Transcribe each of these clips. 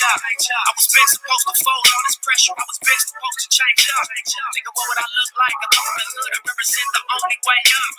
up. I was been supposed to fold all this pressure. I was been supposed to change up. Nigga, what would I look like? I come from the hood, I represent the only way up.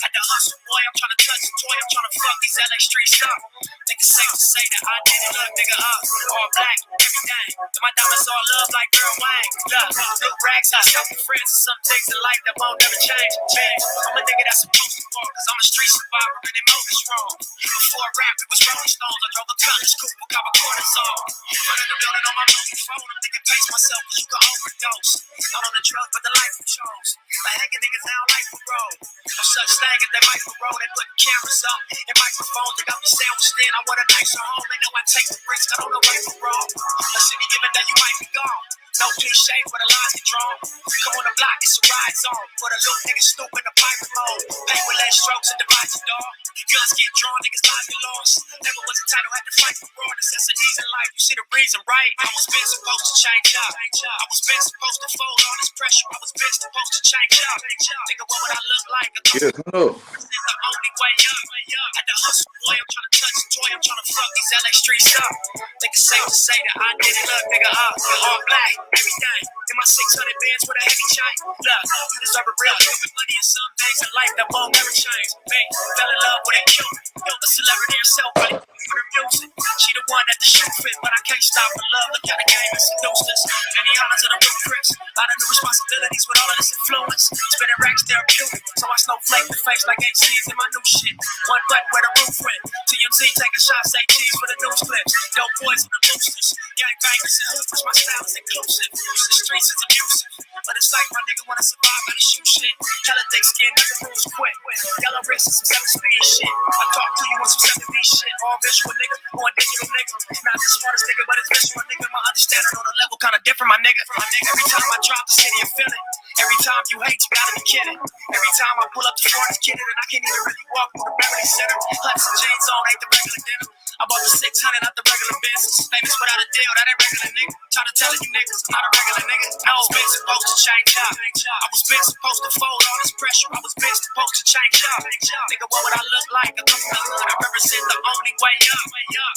At the hustle, boy, I'm trying to touch the toy. I'm trying to fuck these LA streets up. Think it's safe to say that I did it. Look, nigga, up. All black, everything. And my diamonds all love like Girl Wang. Look, new rags, I show my friends some things in life that won't never change. Man, I'm a nigga that's supposed to fall, cause I'm a street survivor and they know this wrong. Before rap, it was Rolling Stones. I drove a college coupe with copper cortisone. Running the building on my mobile phone, I'm thinking pace myself, cause you can overdose. Not on the drugs, but the life we chose. Like hanging niggas down like a road. No such thing as that micro road. They put cameras up and microphones. They got me sandwiched in. I want a nicer home. They know I take the risk. I don't know right from wrong. A city given that you might be gone. No cliche where the lines get drawn. Come on the block, it's a ride zone. For the little niggas stupid, the pirate mode. Paint with less strokes and divide your dog. Guns get drawn, niggas lives get lost. Never was entitled, had to fight for raw necessities in life. You see the reason, right? I was been supposed to change up. I was been supposed to fold all this pressure. I was been supposed to change up. Nigga, what would I look like? Yeah, come on. This is the only way up. At the hustle, boy, I'm trying to touch the toy. I'm trying to fuck these LA streets up. Think it's safe to say that I did it. Look, nigga, up. All black, everything. In my 600 bands with a heavy chain. Look, you deserve a real human money in some days in life that won't never change. Man, fell in love with a killer. Yo, the celebrity herself, buddy. Music. She the one that the shoe fit, but I can't stop her love. Look how the game is seduced us. Many honors of the real Crips. A lot of new responsibilities with all of this influence. Spinning racks therapeutic, so I snowflake the face like HC's in my new shit. One butt where the roof went. TMZ taking shots, say cheese for the news clips. Dope boys and the boosters. Gang bangers and hoopers, my style is inclusive. The streets is abusive, but it's like my nigga wanna survive by the shoot shit. Hella thick skin, nigga rules quick. Yellow wrists and some 7-speed shit. I talk to you on some 7B shit. All visual nigga, more digital nigga. Not the smartest nigga, but it's visual nigga. My understanding on the level kinda different, my nigga. Every time I drop the city, you feel it. Every time you hate, you gotta be kidding. Every time I pull up the front, it's kidding, and I can't even really walk through the Beverly Center. Hudson jeans on, ain't the regular dinner. I bought the 600 out the regular business. Famous without a deal, that ain't regular nigga. Try to tell you niggas, I'm not a regular nigga. I was been supposed to change up. I was been supposed to fold all this pressure. I was been supposed to change up. Nigga, what would I look like? I come from the hood, I represent the only way up.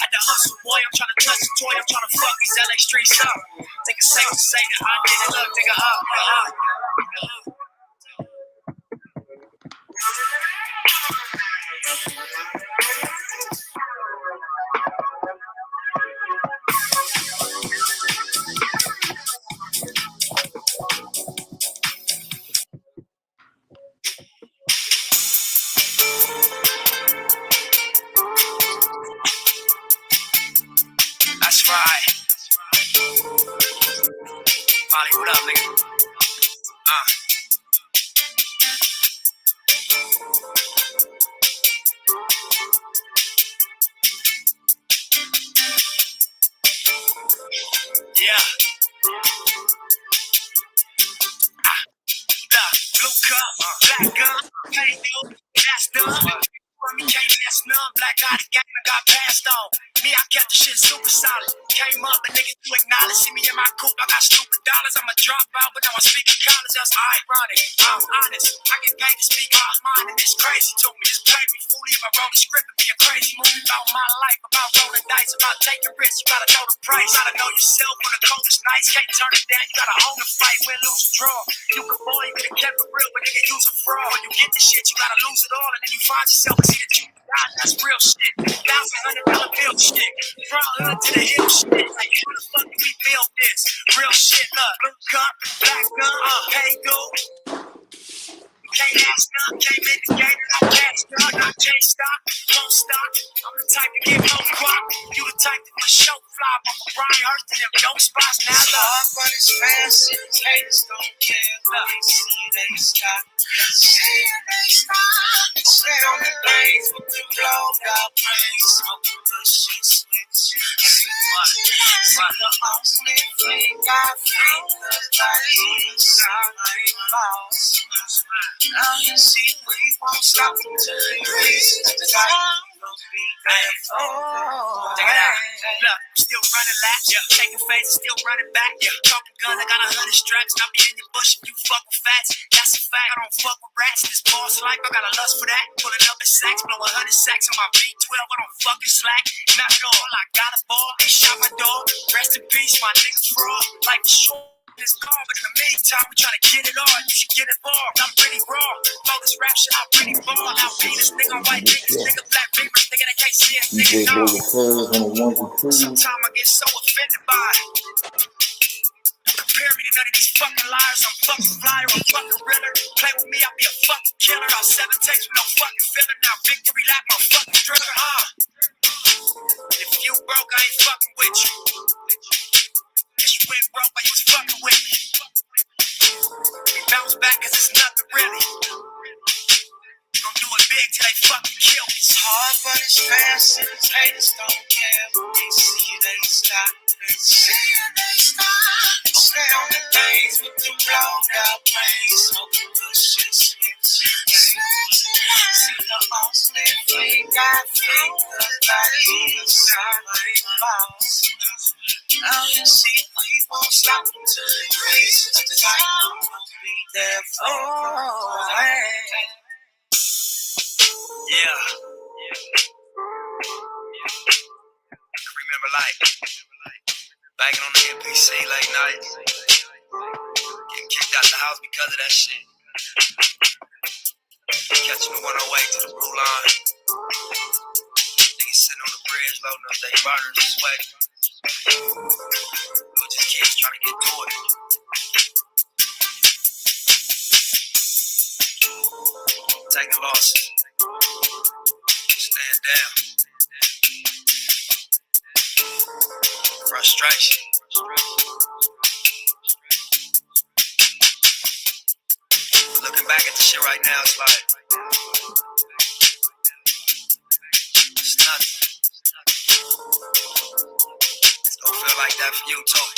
At the hustle, boy, I'm trying to touch the toy. I'm trying to fuck these LA streets up. Think it's safe to say that I did it. Look, nigga, up. That's right. Molly, what up, nigga? Yeah. The blue cup, black gun, hey yo, that's done. Me can't last none, black eye the game, I got passed on. Me, I kept the shit super solid. Came up and niggas you acknowledge. See me in my coupe, I got stupid dollars. I'm a dropout, but now I speak in college. That's ironic. I'm honest. I get paid to speak my mind, and it's crazy to me. It's paid me fully if I wrote a script. It'd be a crazy movie about my life, about rolling dice, about taking risks. You gotta know the price. You gotta know yourself when the coach is nice. Can't turn it down. You gotta own the fight, win, lose, or draw. You can ball, you could have kept it real, but nigga use a fraud. When you get the shit, you gotta lose it all, and then you find yourself and see that you got. That's real shit. $1,100 bill shit. From hood to the hill shit. Like, how the fuck do we build this? Real shit, look. Blue cup, black gun, hey, dude. Can't ask none, came in the game, I passed none, I can't stop, won't stop. I'm the type to get no crop. You the type to put show flop off of Brian Hurst and them dope spots. Now look, hard fun is fast, haters don't care. Look, they stop. They stop. Stay on the lanes with the blow, got brains. Smoke the shit, switch. See the ultimate thing, got fingers like ain't lost. Now you see we won't stop until you reach the top. Check it out. Look, I'm still running laps, taking phases, still running back. Talking guns, I got 100 straps. Not be in your bush if you fuck with fats. That's a fact. I don't fuck with rats. This boss life, I got a lust for that. Pulling up in sacks, blowing 100 sacks on my V12. I don't fucking slack. Not at all. I got a ball. They shot my dog. Rest in peace, my niggas fraud. Life is short. This car, but in the meantime, we tryna get it on. You should get involved. I'm pretty raw. All this rap shit, I'm pretty ball. Now be this nigga on white niggas, nigga black beamers, nigga that can't see it, nigga no. Sometimes I get so offended by it. Compare me to none of these fucking liars. I'm fucking flyer, I'm fucking realer. Play with me, I'll be a fucking killer. All 7 takes with no fucking filler. Now victory lap, my fucking driller. If you broke, I ain't fucking with you. Guess you went broke, but you was fucking with me. We bounce back cause it's nothing really. Gon' do it big till they fucking kill me. It's hard but it's fast and the haters don't care. They see you, they stop. They see you, they stop. They stay on the things with them blowed out brains. Smoking good shit, switch. See the only thing I think about is somebody falls. See, we won't stop until it reaches the top. We'll be there for it. Yeah. Remember like banging on the NPC late night, getting kicked out the house because of that shit. Catching the 108 to the blue line. Niggas sitting on the bridge loading up their burners and sweating. We were just kids trying to get to it. Taking losses. Stand down. Frustration. Looking back at the shit right now, it's like it's nothing. It's gonna feel like that for you too.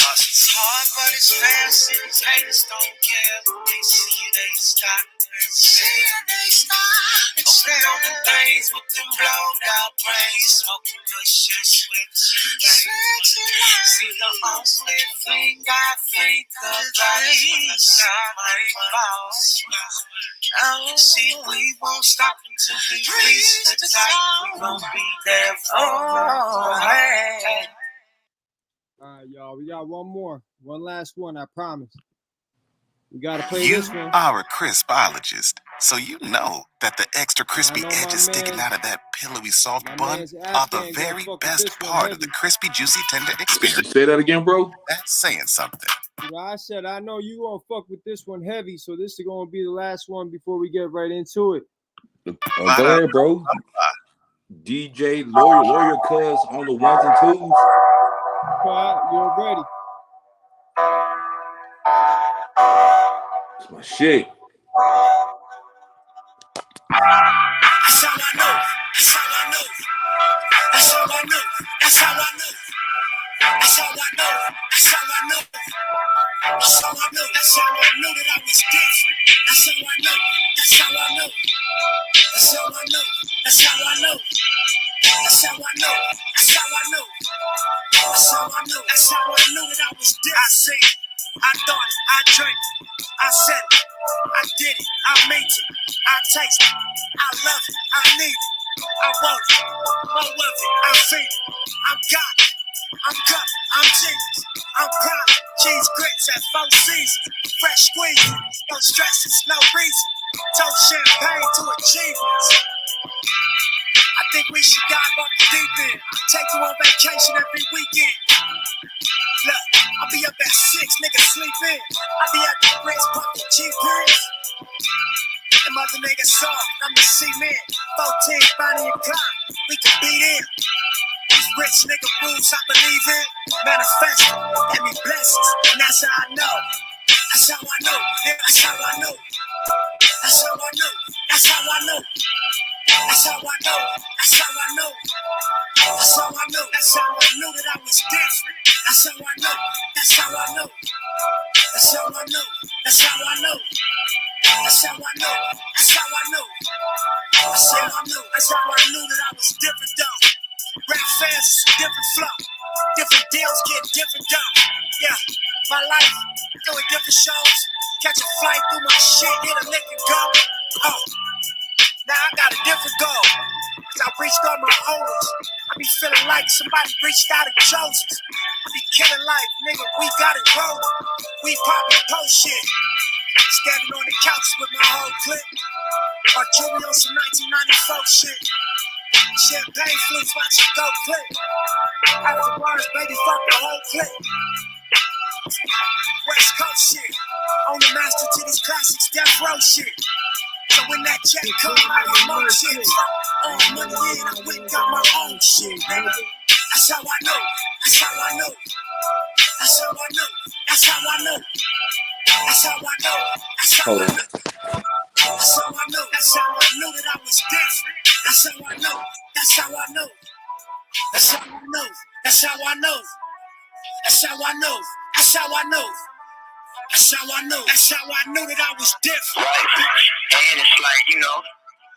It's hard, but it's fast, and these haters don't care. They see you, they stop. They see you, they stop. They stay on the things with them blowed out brains. Smoking good shit, switch. See the only thing I think about is somebody falls. See, we won't stop until we reach the top. We gon' be there for it. Alright, y'all, we got one last one, I promise. We gotta play this one. You are a crispologist, so you know that the extra crispy edges sticking out of that pillowy soft bun are the very best part of the crispy, juicy, tender experience. Say that again, bro. That's saying something. I said I know you gonna fuck with this one heavy, so this is gonna be the last one before we get right into it. Go ahead, bro. DJ Lawyer Cuz on the ones and twos. You're ready. It's my shit. That's how I know. That's how I know. That's how I know. That's how I know. That's how I know. That's how I know. That's how I know. That's how I know that I was different. That's how I know. That's how I know. That's how I know. That's how I know. That's how I know. That's how I know. That's how I know. That's how I knew that I was different. I said it. I thought it. I drank it. I said it. I did it. I made it. I taste it. I love it. I need it. I want it. More of it. I feel it. I'm got it. I'm cut. I'm genius. I'm proud. Cheese grits at 4 seasons. Fresh squeeze. No stresses. No reason. Toast champagne to achievements. I think we should dive off the deep end. Take you on vacation every weekend. Look, I'll be up at 6, niggas sleep in. I'll be at the Ritz pumping G-Pins. Them other niggas soft, I'm the C-man. 14, Bonnie and Clyde, we can beat in. These rich nigga rules I believe in. Manifest, give me blessings, and that's how I know. That's how I know, yeah, that's how I know. That's how I know, that's how I know. That's how I know, that's how I know. That's how I know, that's how I knew that I was different. That's how I know, that's how I know. That's how I know, that's how I know. That's how I know, that's how I know. That's I knew that I was different though. Rap fans is a different flow. Different deals get different dough. Yeah, my life, doing different shows. Catch a flight through my shit, hit a lick and go. Oh, now I got a different goal. Cause I reached all my owners. I be feeling like somebody reached out and chose us. I be killing life, nigga, we got it rolling. We poppin' post shit. Standing on the couch with my whole clique. Or jewelry on some 1994 shit. Champagne flutes, watch it go click. Afterwards, baby, fuck the whole clique. West Coast shit. On the master to these classics, death row shit. So when that check come, I get more shit. All money in, I went got my own shit, nigga. That's how I know. That's how I know. That's how I know. That's how I know. That's how I know. That's how I know. That's how I know. That's how I knew that I was different. That's how I know. That's how I know. That's how I know. That's how I know. That's how I know. That's how I know. That's how I know. That's how I knew that I was different. Right. And it's like, you know,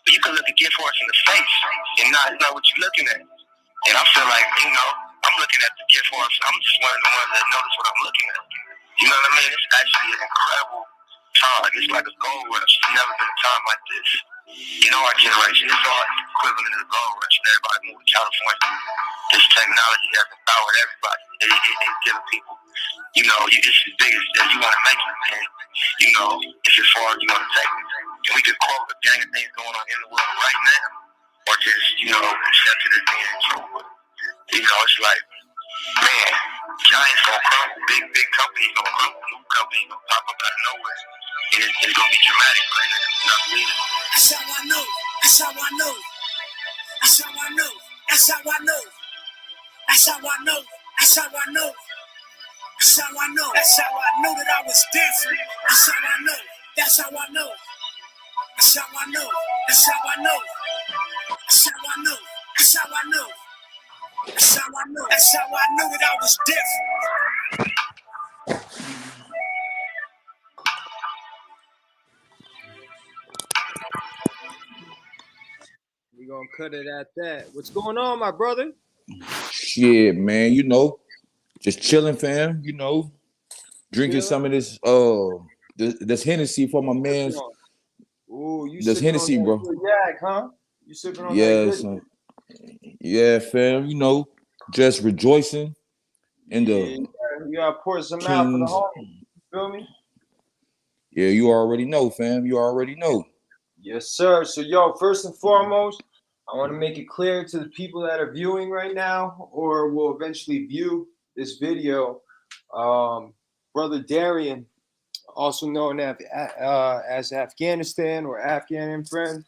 you can look a gift horse in the face and not know what you're looking at. And I feel like, you know, I'm looking at the gift horse. I'm just one of the ones that notice what I'm looking at. You know what I mean? It's actually an incredible time. It's like a gold rush. There's never been a time like this. You know, our generation, it's all equivalent to the gold rush. And everybody moving to California. This technology has empowered everybody. It's giving people, you know, it's as big as you want to make it, man. You know, it's as far as you want to take it. And we could quote a gang of things going on in the world right now. Or just, you know, accept it as being true. But, you know, it's like, man, giants gonna crumble, big companies gonna crumble, new companies gonna pop up out of nowhere. And it's gonna be dramatic right now. Not believing. That's how I know. That's how I know. That's how I know. That's how I know. That's how I know. That's how I know. That's how I know. That's how I knew that I was different. That's how I know. That's how I know. That's how I know. That's how I know. That's how I know. That's how I know. That's how I know. That's how I knew that I was different. We're gonna cut it at that. What's going on, my brother? Shit, man, you know, just chilling, fam. You know, drinking some of this this Hennessy for my man's. Ooh, you This sipping Hennessy, on bro. that good yak, huh? You sipping on that Yes, good? yeah, fam. You know, just rejoicing in Yeah, the you gotta pour some out for the Kings. homie. You feel me? Yeah, you already know, fam. You already know. Yes, sir. So, yo, first and foremost, I want to make it clear to the people that are viewing right now or will eventually view this video. Brother Darian, also known as Afghanistan or Afghan and friend,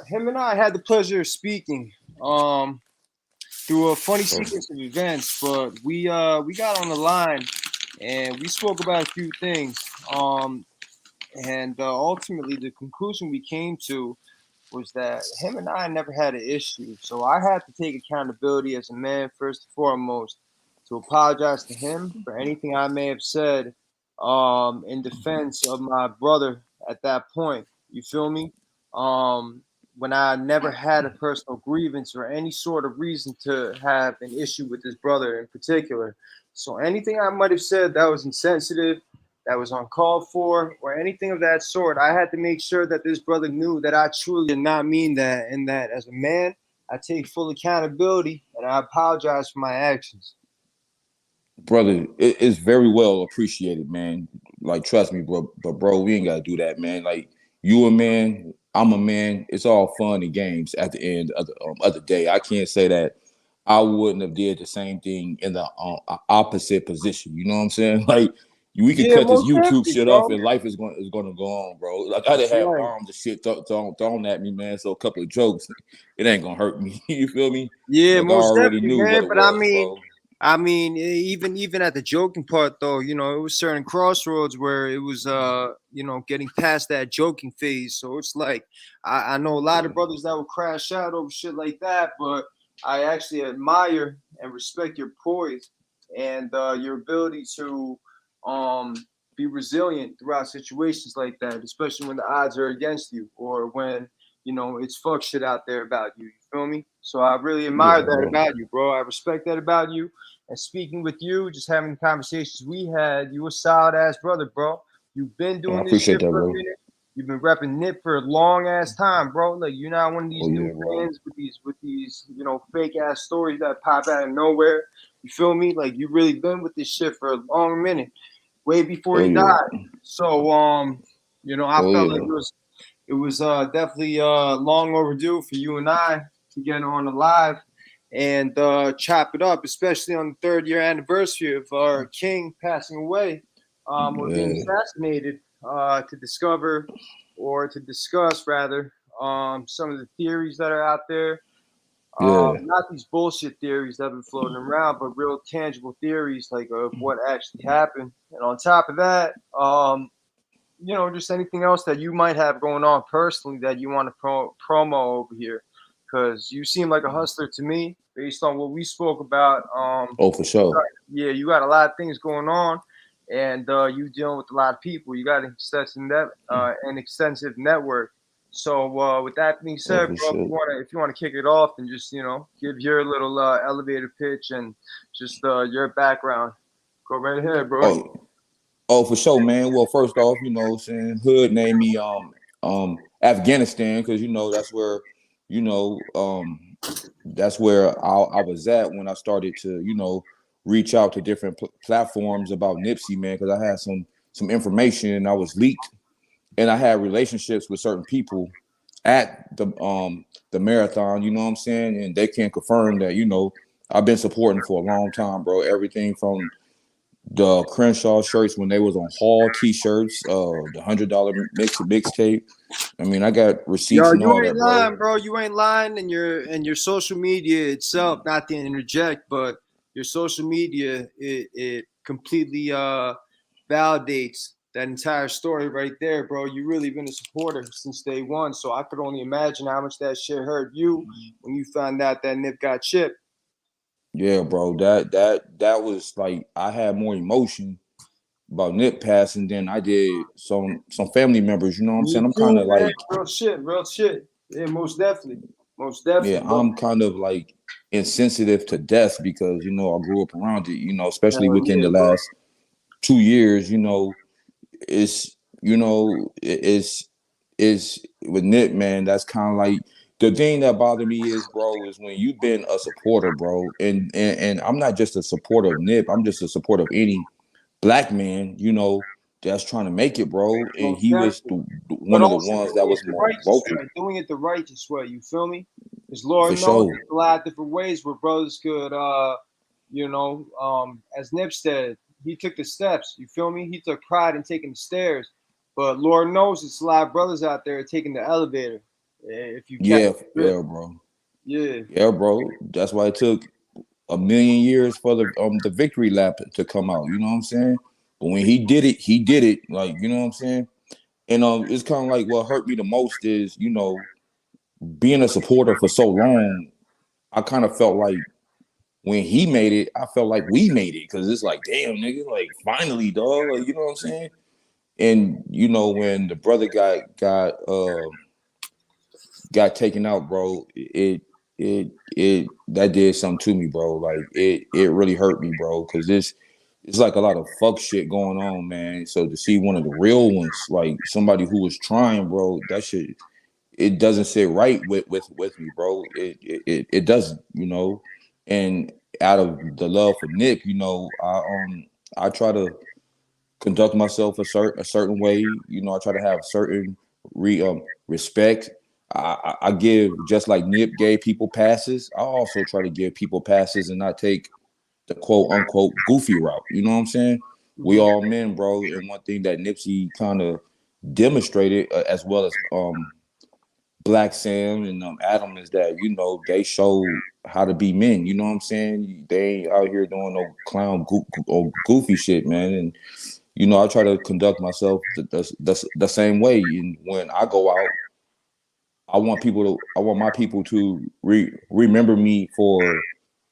him and I had the pleasure of speaking through a funny sequence of events, but we got on the line and we spoke about a few things. And ultimately, the conclusion we came to was that him and I never had an issue. So I had to take accountability as a man, first and foremost, to apologize to him for anything I may have said in defense of my brother at that point. You feel me? When I never had a personal grievance or any sort of reason to have an issue with his brother in particular. So anything I might have said that was insensitive, that was uncalled for, or anything of that sort, I had to make sure that this brother knew that I truly did not mean that, and that as a man, I take full accountability and I apologize for my actions. Brother, it's very well appreciated, man. Like, trust me, bro. But bro, we ain't gotta do that, man. Like, you a man, I'm a man. It's all fun and games at the end of the day. I can't say that I wouldn't have did the same thing in the opposite position. You know what I'm saying? Like, we could Yeah, cut this most YouTube definitely, shit off, bro. and life is gonna go on, bro. Like, I That's done have right. bombs and shit thrown at me, man. So a couple of jokes, it ain't gonna hurt me. You feel me? Yeah, Like, I most already definitely, knew what man. it But was, bro. even at the joking part, though, you know, it was certain crossroads where it was, you know, getting past that joking phase. So it's like I know a lot of brothers that will crash out over shit like that, but I actually admire and respect your poise and your ability to be resilient throughout situations like that, especially when the odds are against you or when you know, it's fuck shit out there about you. You feel me? So I really admire that about you, bro. I respect that about you. And speaking with you, just having the conversations we had, you a solid ass brother, bro. You've been doing this shit for a minute. You've been repping Nip for a long ass time, bro. Like you're not one of these new fans with these you know fake ass stories that pop out of nowhere. You feel me? Like you really been with this shit for a long minute, way before he died. So you know, I felt like it was definitely long overdue for you and I to get on the live and chop it up, especially on the 3rd year anniversary of our king passing away or being assassinated. To discover or to discuss rather some of the theories that are out there. Not these bullshit theories that have been floating around, but real tangible theories like of what actually happened. And on top of that, you know, just anything else that you might have going on personally that you want to promo over here. Because you seem like a hustler to me based on what we spoke about. For sure. Yeah, you got a lot of things going on. And you dealing with a lot of people. You got an extensive network. So with that being said, bro, if you want to kick it off and just give your little elevator pitch and just your background, go right ahead, bro. Oh, for sure, man. Well, first off, saying hood named me Afghanistan because that's where that's where I was at when I started to reach out to different platforms about Nipsey, man, because I had some information and I was leaked, and I had relationships with certain people at the marathon, you know what I'm saying, and they can confirm that I've been supporting for a long time, bro. Everything from the Crenshaw shirts when they was on Hall T-shirts, the $100 mixtape. I mean, I got receipts and all that, bro. You ain't lying, bro. You ain't lying, and your social media itself, not to interject, but your social media it completely validates that entire story right there, bro. You really been a supporter since day one, so I could only imagine how much that shit hurt you when you found out that Nip got chipped. Yeah, bro. That was like I had more emotion about Nip passing than I did some family members. You know what I'm saying? I'm kind of like real shit. Yeah, most definitely. Yeah, I'm kind of like insensitive to death because I grew up around it. Especially within the last 2 years. It's with Nip, man. That's kind of like the thing that bothered me is, bro, is when you've been a supporter, bro, and I'm not just a supporter of Nip. I'm just a supporter of any black man, that's trying to make it, bro. And he was one of the ones that was more vocal. Doing it the righteous way, you feel me? Because Lord knows there's a lot of different ways where brothers could, as Nip said, he took the steps, you feel me? He took pride in taking the stairs. But Lord knows there's a lot of brothers out there taking the elevator. If you bro. Yeah, bro. That's why it took a million years for the victory lap to come out. You know what I'm saying? But when he did it. Like, you know what I'm saying? And it's kind of like what hurt me the most is, being a supporter for so long. I kind of felt like when he made it, I felt like we made it because it's like, damn, nigga, like finally, dog. Like, you know what I'm saying? And when the brother got taken out, bro, it that did something to me, bro. Like it really hurt me, bro, because it's like a lot of fuck shit going on, man. So to see one of the real ones, like somebody who was trying, bro, that shit, it doesn't sit right with me, bro. It doesn't, And out of the love for Nip, I try to conduct myself a certain way. I try to have certain respect. I give, just like Nip gave people passes, I also try to give people passes and not take the quote unquote goofy route. You know what I'm saying? We all men, bro. And one thing that Nipsey kind of demonstrated, as well as Black Sam and Adam, is that they show how to be men. You know what I'm saying? They ain't out here doing no clown or goofy shit, man. And I try to conduct myself the same way. And when I go out, I want my people to remember me for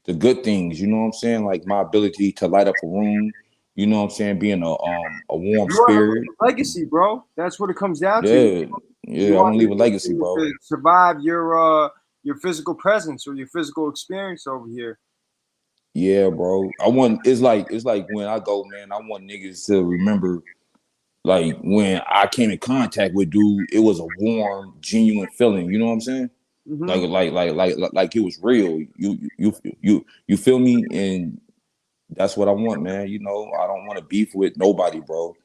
the good things. You know what I'm saying? Like my ability to light up a room. You know what I'm saying? Being a warm spirit. Legacy, bro. That's what it comes down to. Yeah, I want to leave a legacy, to bro. survive your physical presence or your physical experience over here. Yeah, bro. I want it's like when I go, man, I want niggas to remember like when I came in contact with dude, it was a warm, genuine feeling. You know what I'm saying? Mm-hmm. Like it was real. You feel me? And that's what I want, man. You know, I don't want to beef with nobody, bro.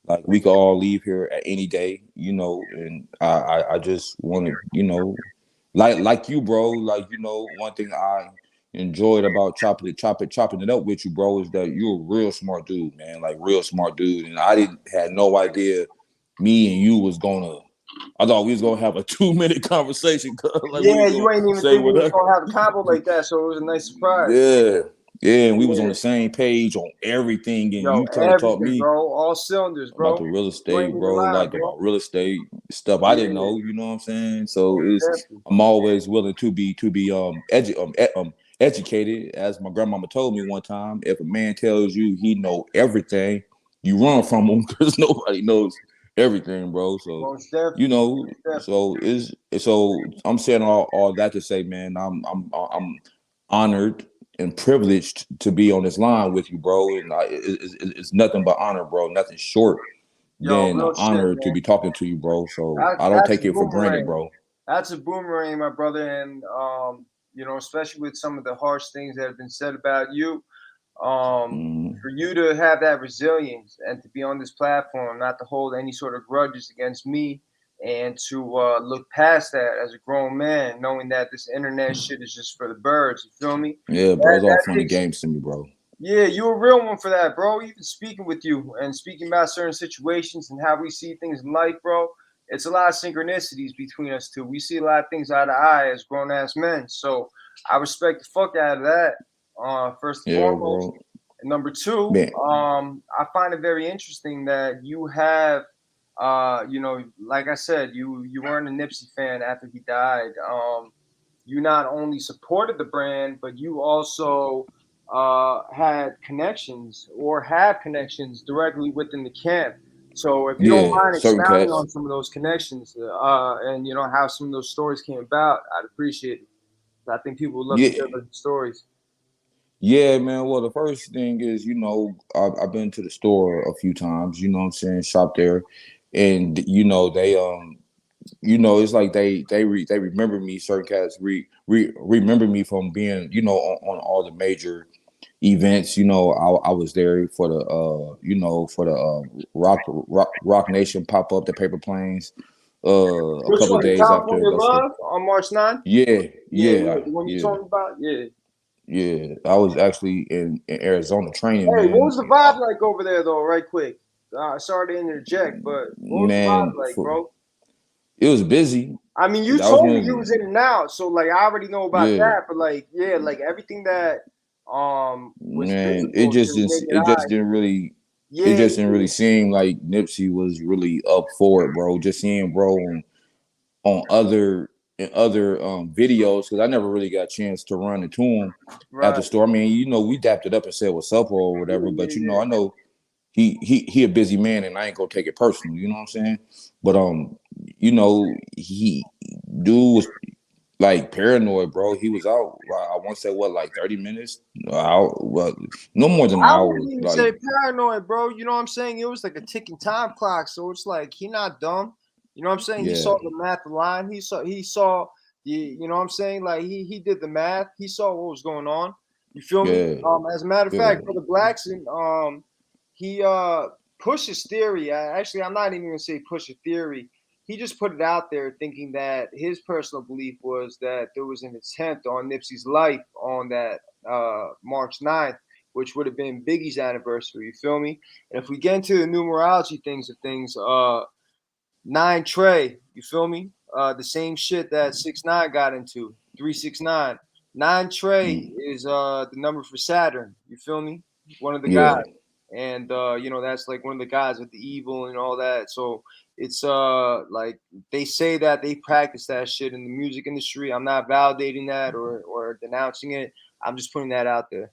Like we could all leave here at any day, you know, and I just want to, you know, like you, bro. Like, you know, one thing I enjoyed about chopping it up with you, bro, is that you're a real smart dude, man. Like real smart dude. And I had no idea me and you was gonna. I thought we was gonna have a 2-minute conversation. Like we Yeah, was you gonna ain't even say think we was whatever. gonna have a combo like that, so it was a nice surprise. Yeah. Yeah, and we was on Yeah. the same page on everything, and Yo, you kind of taught everything, me bro. All cylinders, about bro. the real You ain't estate, even bro, lying, like bro. about real estate stuff I didn't Yeah, know, you know what I'm saying? So most it's definitely. I'm always willing to be educated. As my grandmama told me one time, if a man tells you he know everything, you run from him because nobody knows everything, bro. So Most definitely. you know, Most definitely. so I'm saying all that to say, man, I'm honored and privileged to be on this line with you, bro. And it's nothing but honor, bro. Nothing short Yo, than an real shit, honor to man. be talking to you, bro. So I don't That's take a it for granted, boomerang. bro. That's a boomerang, my brother. And you know, especially with some of the harsh things that have been said about you, Mm, for you to have that resilience and to be on this platform, not to hold any sort of grudges against me, and to look past that as a grown man, knowing that this internet shit is just for the birds. You feel me? yeah, bro. That It's all that fun and takes. games to me, bro. Yeah, you a real one for that, bro. Even speaking with you and speaking about certain situations and how we see things in life, bro. It's a lot of synchronicities between us two. We see a lot of things eye to eye as grown ass men. So I respect the fuck out of that. First and Yeah, foremost. bro. And number two, Man, I find it very interesting that you have, you know, like I said, you weren't a Nipsey fan after he died. You not only supported the brand, but you also had connections or have connections directly within the camp. So if you don't yeah, mind certain expounding cats. on some of those connections and you know how some of those stories came about, I'd appreciate it. I think people would love to Yeah, hear those stories. yeah, man. Well, the first thing is, you know, I've been to the store a few times. You know what I'm saying? Shop there, and you know you know, it's like they remember me. Certain cats remember me from being, you know, on all the major events. You know, I was there for the you know, for the Rock Nation pop up, the paper planes, a Which couple of one? The days after California that shit. Love on March 9th? Yeah, Yeah, yeah. yeah, The one you yeah, talking about? Yeah. yeah. I was actually in Arizona training, Hey, what man. was the vibe like over there, though? Right quick. Sorry to interject, but what was the Man, vibe like, bro? it was busy. I mean, you That was told me one of you was the in and out, so like I already know about yeah. that. But like, yeah, like everything that was Man, visible to the naked it just eye. didn't really it Yeah, just didn't really seem like Nipsey was really up for it, bro. Just seeing bro on other in other videos because I never really got a chance to run into him at right. the store. I mean, you know, we dapped it up and said what's up or Yeah, whatever, yeah, but you know, yeah. I know he a busy man and I ain't gonna take it personal, you know what I'm saying? But you know, he dude was like paranoid, bro. He was out. I want to say what, like 30 minutes out. Well, no more than an I hour. wouldn't even Like, say paranoid, bro. You know what I'm saying? It was like a ticking time clock. So it's like he not dumb. You know what I'm saying? He yeah, saw the math line. He saw the, you know what I'm saying? Like he did the math. He saw what was going on. You feel me? yeah, As a matter of yeah, fact, Brother Blackson, he pushed his theory. Actually, I'm not even gonna say push a theory. He just put it out there thinking that his personal belief was that there was an attempt on Nipsey's life on that March 9th, which would have been Biggie's anniversary. You feel me? And if we get into the numerology things of things, 9 Trey, you feel me? The same shit that 6ix9ine got into, 369. 9 Trey mm, is the number for Saturn. You feel me? One of the guys. yeah, And you know, that's like one of the guys with the evil and all that. So it's like they say that they practice that shit in the music industry. I'm not validating that or denouncing it. I'm just putting that out there.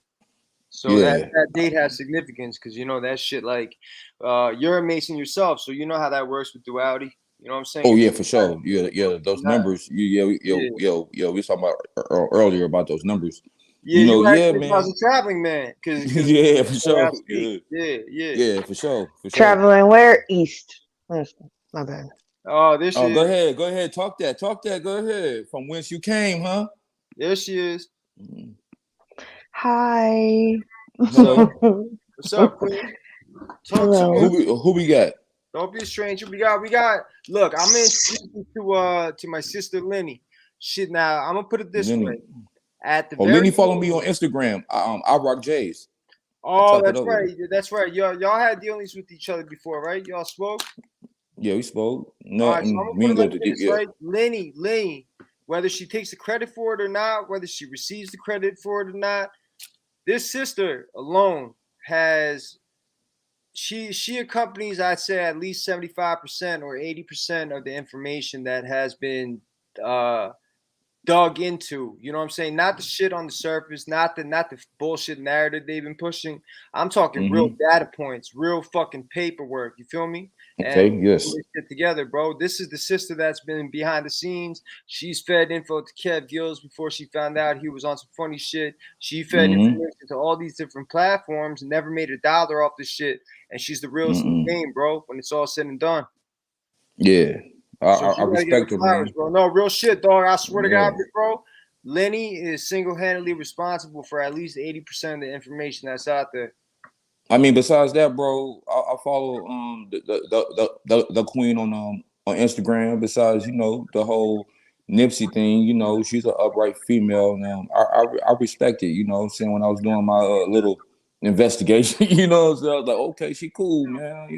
So that, yeah, that date has significance because you know that shit like you're a Mason yourself, so you know how that works with duality. You know what I'm saying? Oh yeah, for sure. Yeah. Those Not, numbers. We was talking about earlier about those numbers. yeah, you asked Yeah, me if I was man. a traveling man, because Yeah, for sure. I speak. Yeah. Yeah, for sure. Traveling where? East. My bad. Oh, there she Oh, go is. ahead. Talk that. Go ahead. From whence you came, huh? There she is. Hi. Hello. What's up, Queen? Talk to Hello. me. Who we got? Don't be a stranger. We got. Look, I'm introducing to my sister Linni. Shit, now I'm gonna put it this way. Lenny. At the Oh, very Lenny follow me on Instagram. I rock J's. I oh, talked it that's over. right. That's right. Y'all had dealings with each other before, right? Y'all spoke. Yeah, we spoke. All right, so I'm Nothing. gonna We put ain't it go like to deep. this, Yeah. right? Linni, whether she takes the credit for it or not, whether she receives the credit for it or not, this sister alone has she accompanies, I'd say, at least 75% or 80% of the information that has been dug into. You know what I'm saying? Not the shit on the surface, not the bullshit narrative they've been pushing. I'm talking real data points, real fucking paperwork. You feel me? Okay. And Yes. this shit together, bro. This is the sister that's been behind the scenes. She's fed info to Kev Gills before she found out he was on some funny shit. She fed information to all these different platforms and never made $1 off this shit. And she's the realest in the game, bro, when it's all said and done. Yeah. So I you gotta give respect her her, flowers, man. bro. No, real shit, dog. I swear to God, Yeah. bro. Linni is single-handedly responsible for at least 80% of the information that's out there. I mean, besides that, bro, I follow the queen on Instagram. Besides, the whole Nipsey thing, she's an upright female, and I respect it. You know what I'm saying? When I was doing my little investigation, so I was like, okay, she cool, man.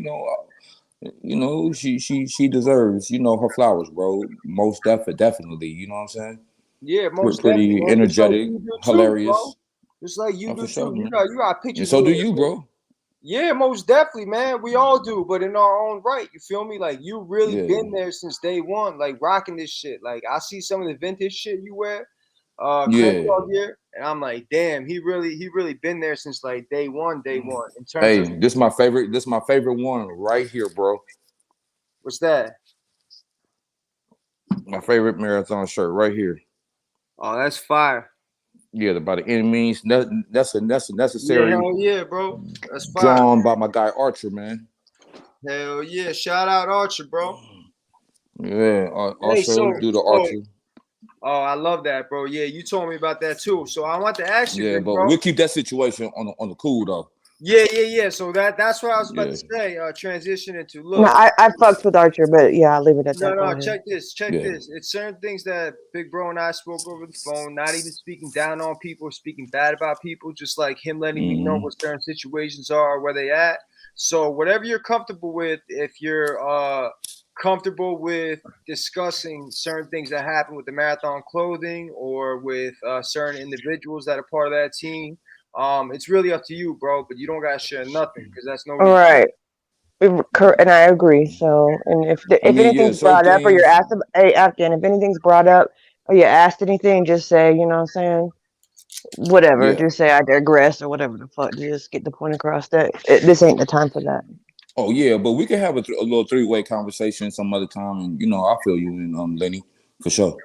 She deserves, her flowers, bro. Most definitely. You know what I'm saying? Yeah, most definitely, Pretty bro. Just like energetic, you do too, bro. hilarious. Just like you Oh, for do sure, too. You man. got And pictures so with do her. you, bro. Yeah, most definitely, man. We all do, but in our own right. You feel me? Like you really Yeah. been there since day one, like rocking this shit. Like I see some of the vintage shit you wear, Yeah. here, and I'm like, damn, he really been there since like day one. In terms Hey, of this my favorite. This my favorite one right here, bro. what's that? My favorite marathon shirt right here. Oh, that's fire. Yeah, by the any means that's a Yeah, necessary. hell yeah, bro. That's fire. Drawn by my guy Archer, man. Hell yeah. Shout out Archer, bro. Yeah, Hey, also do the Archer. oh, I love that, bro. Yeah, you told me about that too. So I want to ask you, Yeah, big but bro. we'll keep that situation on the cool though. Yeah. So that's what I was about Yeah, to say. Transition into No, look. I fucked with Archer, but yeah, I'll leave it at that. Go No, ahead. check this. yeah, It's certain things that Big Bro and I spoke over the phone, not even speaking down on people or speaking bad about people, just like him letting me know what certain situations are or where they at. So whatever you're comfortable with, if you're comfortable with discussing certain things that happen with the marathon clothing or with certain individuals that are part of that team, it's really up to you, bro. But you don't gotta share nothing because that's no All reason. right. And I agree. So, and if I mean, yeah, anything's certain brought up or you're things. asked, hey, Afghan, if anything's brought up or you're asked anything, just say, you know what I'm saying? Whatever. Yeah. Just say I digress or whatever the fuck. Just get the point across that this ain't the time for that. Oh yeah, but we can have a little three-way conversation some other time, and I feel you in Lenny for sure.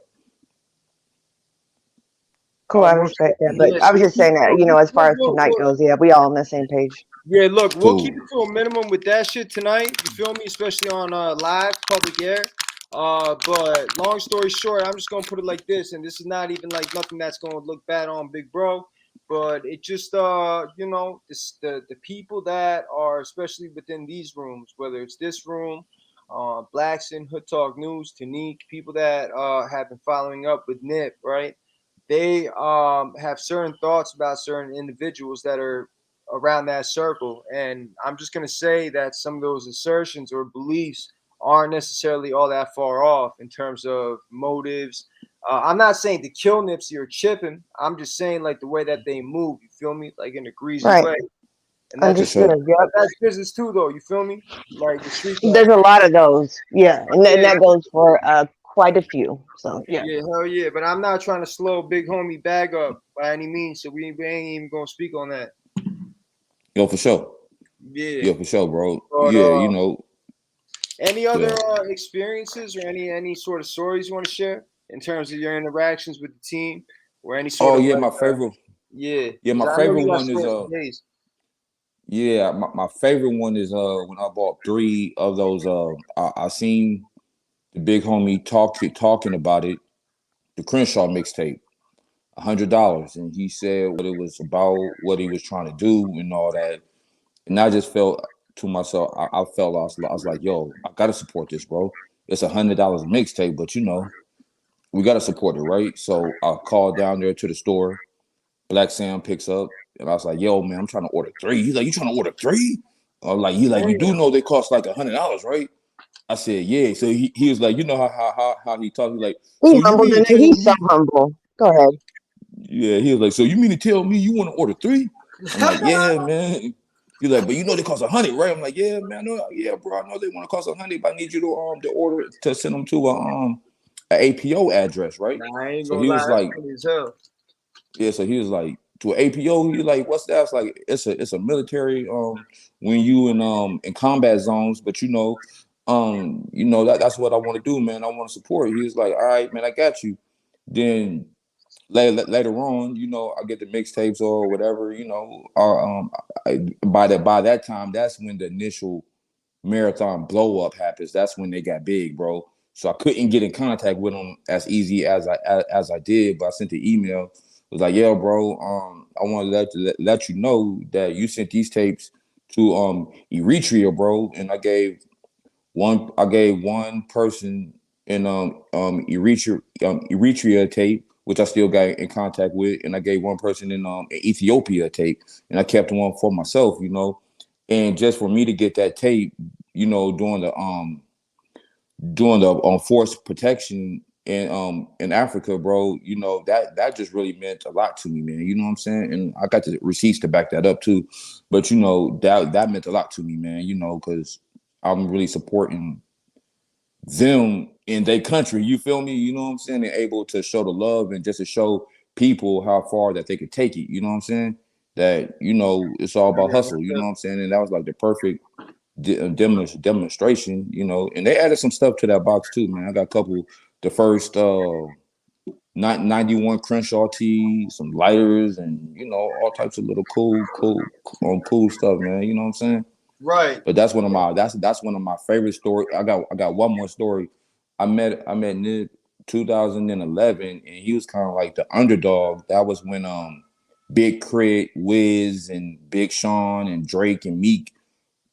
Cool, I Most respect that. definitely, But yeah. I So was just saying that, as far as tonight goes, yeah, we all on the same page. yeah, look, we'll keep Cool. it to a minimum with that shit tonight. You feel me? Especially on live public air. But long story short, I'm just gonna put it like this, and this is not even like nothing that's gonna look bad on Big Bro, but it just the people that are especially within these rooms, whether it's this room, Blackson, Hood Talk News, Tanique, people that have been following up with Nip, right? They have certain thoughts about certain individuals that are around that circle. And I'm just going to say that some of those assertions or beliefs aren't necessarily all that far off in terms of motives. I'm not saying to kill Nipsey or chip him. I'm just saying like the way that they move, you feel me? Like in a greasy Right. way. And For that's Understood. sure. Yep. that's business too, though. You feel me? Like the street There's guys. a lot of those. Yeah. And Yeah, that goes for quite a few. So, yeah. yeah, hell yeah. But I'm not trying to slow big homie bag up by any means. So we ain't even gonna speak on that. Yo, for sure. Yeah. Yeah, for sure, bro. But Yeah, Any other Yeah. experiences or any sort of stories you want to share in terms of your interactions with the team, or any sort Oh of yeah, like, my favorite. yeah, Yeah, because my I know favorite you got one is stories for days. yeah, my favorite one is when I bought 3 of those I seen the big homie talking about it, the Crenshaw mixtape, $100, and he said what it was about, what he was trying to do, and all that. And I just felt to myself, I felt I was like, yo, I gotta support this, bro. It's $100 mixtape, but we gotta support it, right? So I called down there to the store. Black Sam picks up, and I was like, yo, man, I'm trying to order 3. He's like, you trying to order 3? I'm like, you do Damn. know they cost like $100, right? I said, yeah. So he was like, you know how he talks. He's like, He so you humbled mean to in it. tell He's so me? humble. Go ahead. Yeah, he was like, so you mean to tell me you want to order 3? I'm like, yeah, man. He's like, but you know they cost 100, right? I'm like, yeah, man, I know, yeah, bro, I know they want to cost 100, but I need you to order to send them to a APO address, right? Nah, I ain't So gonna he lie, was that's like, funny as hell. yeah, so he was like to an APO. He like, what's that? It's like it's a military when you in combat zones, but that's what I want to do, man. I want to support. He was like, all right, man, I got you. Then later on, I get the mixtapes or whatever, by that time, that's when the initial marathon blow up happens. That's when they got big, bro. So I couldn't get in contact with them as easy as I did, but I sent the email. It was like, yeah, bro, I want to let you know that you sent these tapes to Eritrea, bro, and I gave one person in Eritrea tape, which I still got in contact with, and I gave one person in Ethiopia tape, and I kept one for myself, and just for me to get that tape, during the force protection in Africa, bro, that just really meant a lot to me, man. You know what I'm saying? And I got the receipts to back that up too. But that meant a lot to me, man, because I'm really supporting them in their country. You feel me? You know what I'm saying? They're able to show the love and just to show people how far that they could take it. You know what I'm saying? That, it's all about hustle. You know what I'm saying? And that was like the perfect demonstration, and they added some stuff to that box too, man. I got a couple, the first 91 Crenshaw tee, some lighters, and all types of little cool stuff, man. You know what I'm saying? Right. But that's one of my favorite stories. I got one more story. I met Nip 2011, and he was kind of like the underdog. That was when Big Crit, Wiz, and Big Sean, and Drake and Meek,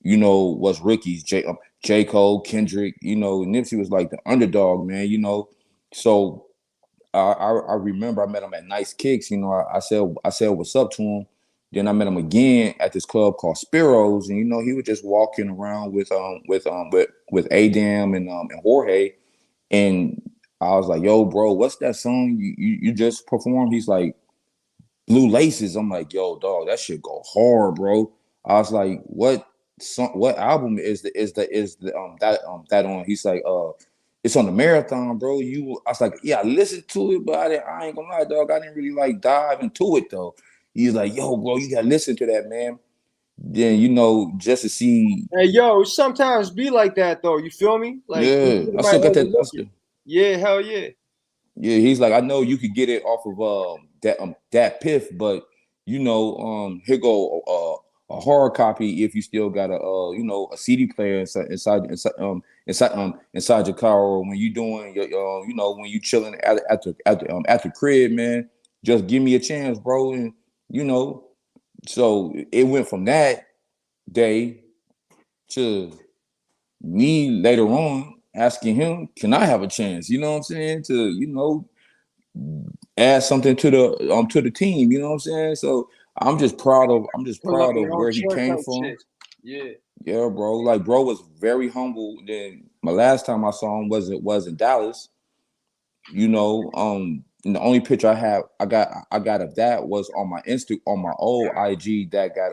was rookies. J. Cole, Kendrick, Nipsey was like the underdog, man. So I remember I met him at Nice Kicks. I said what's up to him. Then I met him again at this club called Spiro's, and he was just walking around with Adam and Jorge, and I was like, "Yo, bro, what's that song you just performed?" He's like, "Blue Laces." I'm like, "Yo, dog, that shit go hard, bro." I was like, "What song? What album is that on?" He's like, it's on the Marathon, bro. I was like, yeah, I listened to it, but I ain't gonna lie, dog. I didn't really like dive into it though. He's like, yo, bro, you gotta listen to that, man. Then just to see, Hey, yo, sometimes be like that though. You feel me? Like you yeah, I might still got that. overlook it. Yeah, hell yeah. Yeah, he's like, I know you could get it off of that piff, but here go a hard copy if you still got a CD player inside your car, or when you doing your when you chilling at the crib, man. Just give me a chance, bro, and you know. So it went from that day to me later on asking him, can I have a chance? You know what I'm saying? To add something to the team. You know what I'm saying? So I'm just Pull up proud of your own where he short came type from. shit. Yeah. Yeah, bro. Like, bro was very humble. Then my last time I saw him was in Dallas. And the only picture I got of that was on my old IG that got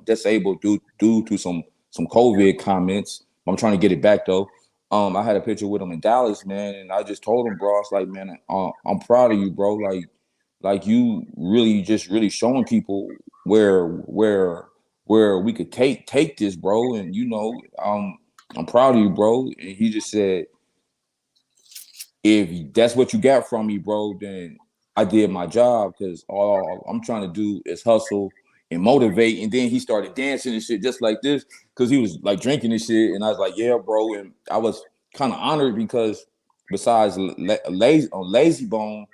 disabled due to some COVID comments. I'm trying to get it back though. I had a picture with him in Dallas, man, and I just told him, bro, I was like, man, I'm proud of you, bro. Like you really just really showing people where we could take this, bro, and I'm proud of you, bro. And he just said, if that's what you got from me, bro, then I did my job, because all I'm trying to do is hustle and motivate. And then he started dancing and shit just like this, because he was like drinking and shit. And I was like, yeah, bro. And I was kind of honored because besides Lazy Bone,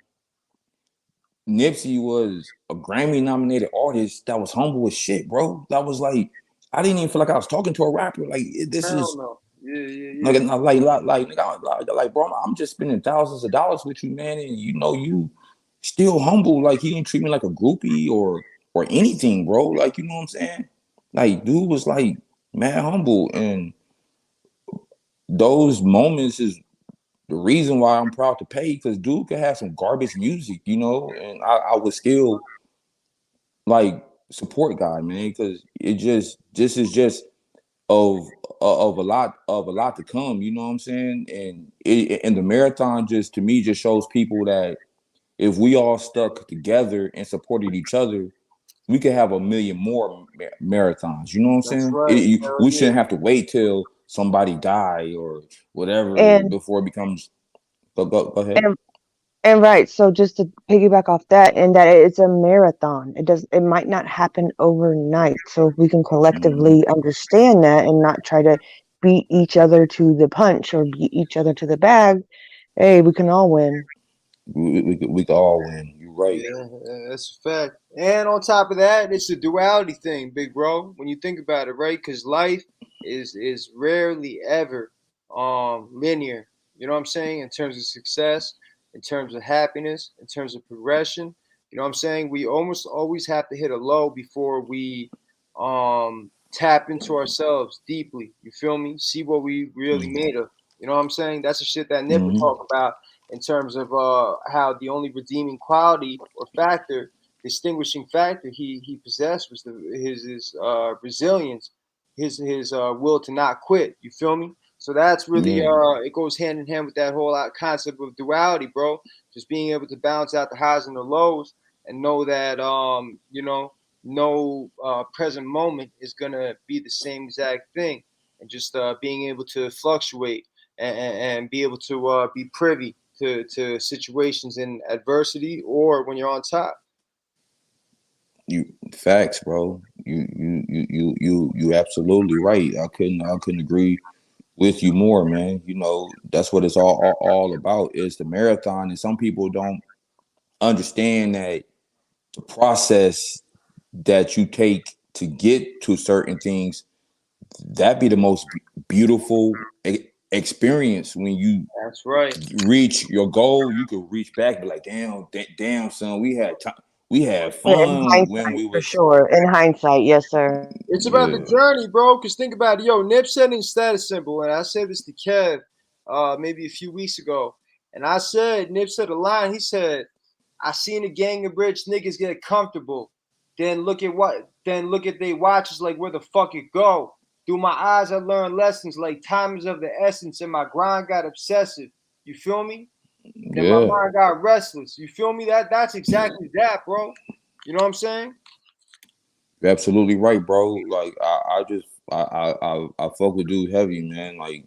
Nipsey was a Grammy nominated artist that was humble as shit, bro. That was like, I didn't even feel like I was talking to a rapper. Like, this Hell is no. Yeah. like, bro, I'm just spending thousands of dollars with you, man, and you still humble. Like, he didn't treat me like a groupie or anything, bro. Like, you know what I'm saying? Like, dude was like mad humble, and those moments is the reason why I'm proud to pay, because dude could have some garbage music, and I would still like support God, man, because this is just of of a lot to come, you know what I'm saying? And the marathon just, to me, just shows people that if we all stuck together and supported each other, we could have a million more marathons. You know what I'm That's saying? right. Hell We yeah. shouldn't have to wait till somebody die or whatever And before it becomes. Go ahead. and and right, so just to piggyback off that, and that it's a marathon. It might not happen overnight. So if we can Mm, collectively understand that and not try to beat each other to the punch or beat each other to the bag, hey, we can all win. we could all win. You're right. Yeah, that's a fact. And on top of that, it's a duality thing, big bro. When you think about it, right? Because life is rarely ever linear. You know what I'm saying? In terms of success, in terms of happiness, in terms of progression. You know what I'm saying? We almost always have to hit a low before we tap into ourselves deeply. You feel me? See what we really made of. You know what I'm saying? That's the shit that Nip would Mm-hmm. talk about in terms of how the only redeeming quality or factor, distinguishing factor he possessed was his resilience, his will to not quit. You feel me? So that's really Yeah. it goes hand in hand with that whole concept of duality, bro. Just being able to balance out the highs and the lows and know that no present moment is gonna be the same exact thing, and just being able to fluctuate and be able to be privy to situations in adversity or when you're on top. You facts, bro. You absolutely right. I couldn't agree with you more, man. That's what it's all about, is the marathon. And some people don't understand that the process that you take to get to certain things, that be the most beautiful experience. When you That's right. reach your goal, you could reach back and be like, damn, son, we had time, we had Yeah, in fun when hindsight, we for was. sure. In hindsight, yes, sir. It's about the Yeah. journey, bro. Because think about it. Yo, Nip said in his status symbol, and I said this to Kev maybe a few weeks ago. And I said, Nip said a line. He said, I seen a gang of rich niggas get comfortable. Then look at they watches like where the fuck it go. Through my eyes, I learned lessons like time is of the essence, and my grind got obsessive. You feel me? Then my Yeah. mind got restless. You feel me? That's exactly that, bro. You know what I'm saying? You're absolutely right, bro. Like, I just I fuck with dude heavy, man. Like,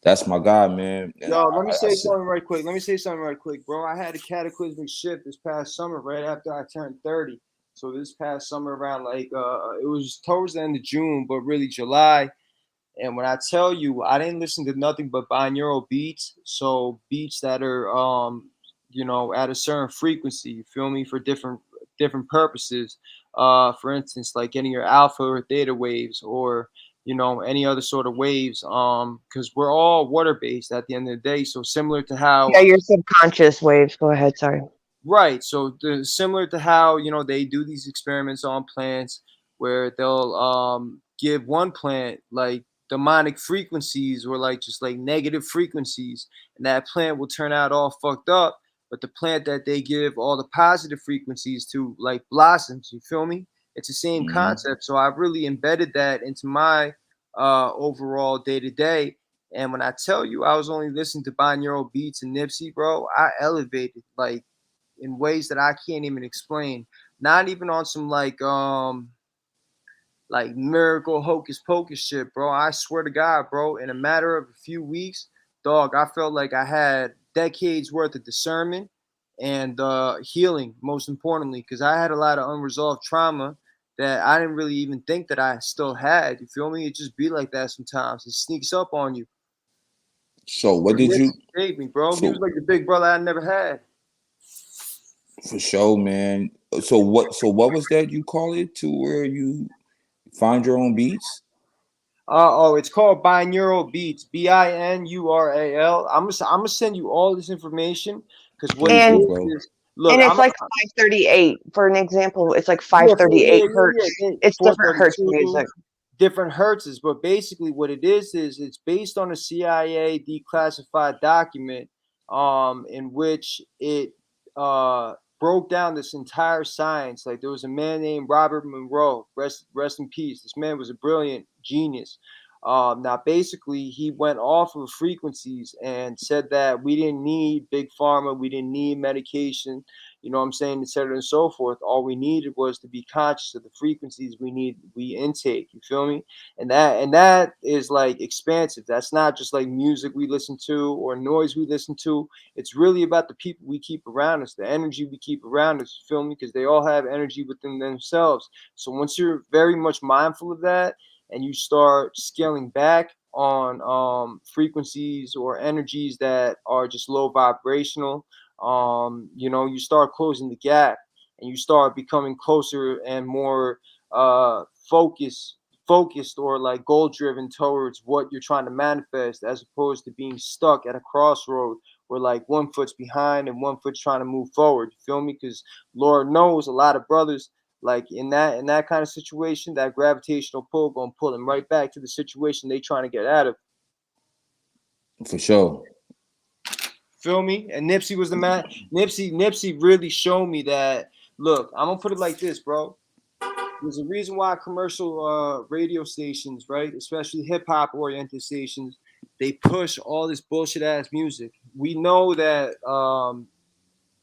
that's my guy, man. And Yo, let me I say said, something right quick. Let me say something right quick, bro. I had a cataclysmic shift this past summer, right after I turned 30. So this past summer, around like it was towards the end of June, but really July. And when I tell you, I didn't listen to nothing but binaural beats. So beats that are at a certain frequency. You feel me? For different purposes. For instance, like getting your alpha or theta waves, or any other sort of waves. Because we're all water based at the end of the day. So similar to how Yeah, your subconscious waves. Go ahead. Sorry. right. So similar to how they do these experiments on plants, where they'll give one plant like demonic frequencies or like just like negative frequencies, and that plant will turn out all fucked up. But the plant that they give all the positive frequencies to like blossoms. You feel me? It's the same mm-hmm. concept. So I've really embedded that into my overall day to day. And when I tell you I was only listening to binaural beats and Nipsey, bro, I elevated like in ways that I can't even explain. Not even on some like like miracle hocus pocus shit, bro. I swear to God, bro, in a matter of a few weeks, dog, I felt like I had decades worth of discernment and healing, most importantly, because I had a lot of unresolved trauma that I didn't really even think that I still had. You feel me? It just be like that sometimes. It sneaks up on you. So what But did you? Nipsey saved me, bro. He was So like the big brother I never had. for sure, man. So what? So what was that you call it to where you find your own beats? It's called Binaural Beats, Binural. I'm gonna send you all this information because what it Please, And bro. is look, and I'm it's like 538 for an example. It's like yeah, 538 hertz. yeah. It's different hertz 432, music. different hertzes, but basically what it is it's based on a CIA declassified document, in which it broke down this entire science. Like there was a man named Robert Monroe, rest in peace. This man was a brilliant genius. Now, basically, he went off of frequencies and said that we didn't need big pharma, we didn't need medication, you know what I'm saying, et cetera and so forth. All we needed was to be conscious of the frequencies we intake. You feel me? And that is like expansive. That's not just like music we listen to or noise we listen to. It's really about the people we keep around us, the energy we keep around us. You feel me? Because they all have energy within themselves. So once you're very much mindful of that, and you start scaling back on frequencies or energies that are just low vibrational, you start closing the gap and you start becoming closer and more focused or like goal driven towards what you're trying to manifest, as opposed to being stuck at a crossroad where like one foot's behind and one foot's trying to move forward. You feel me? Because Lord knows a lot of brothers, like in that kind of situation, that gravitational pull gonna pull them right back to the situation they trying to get out of. For sure. Feel me? And Nipsey was the man. Nipsey really showed me that. Look, I'm gonna put it like this, bro. There's a reason why commercial radio stations, right, especially hip hop oriented stations, they push all this bullshit ass music. We know that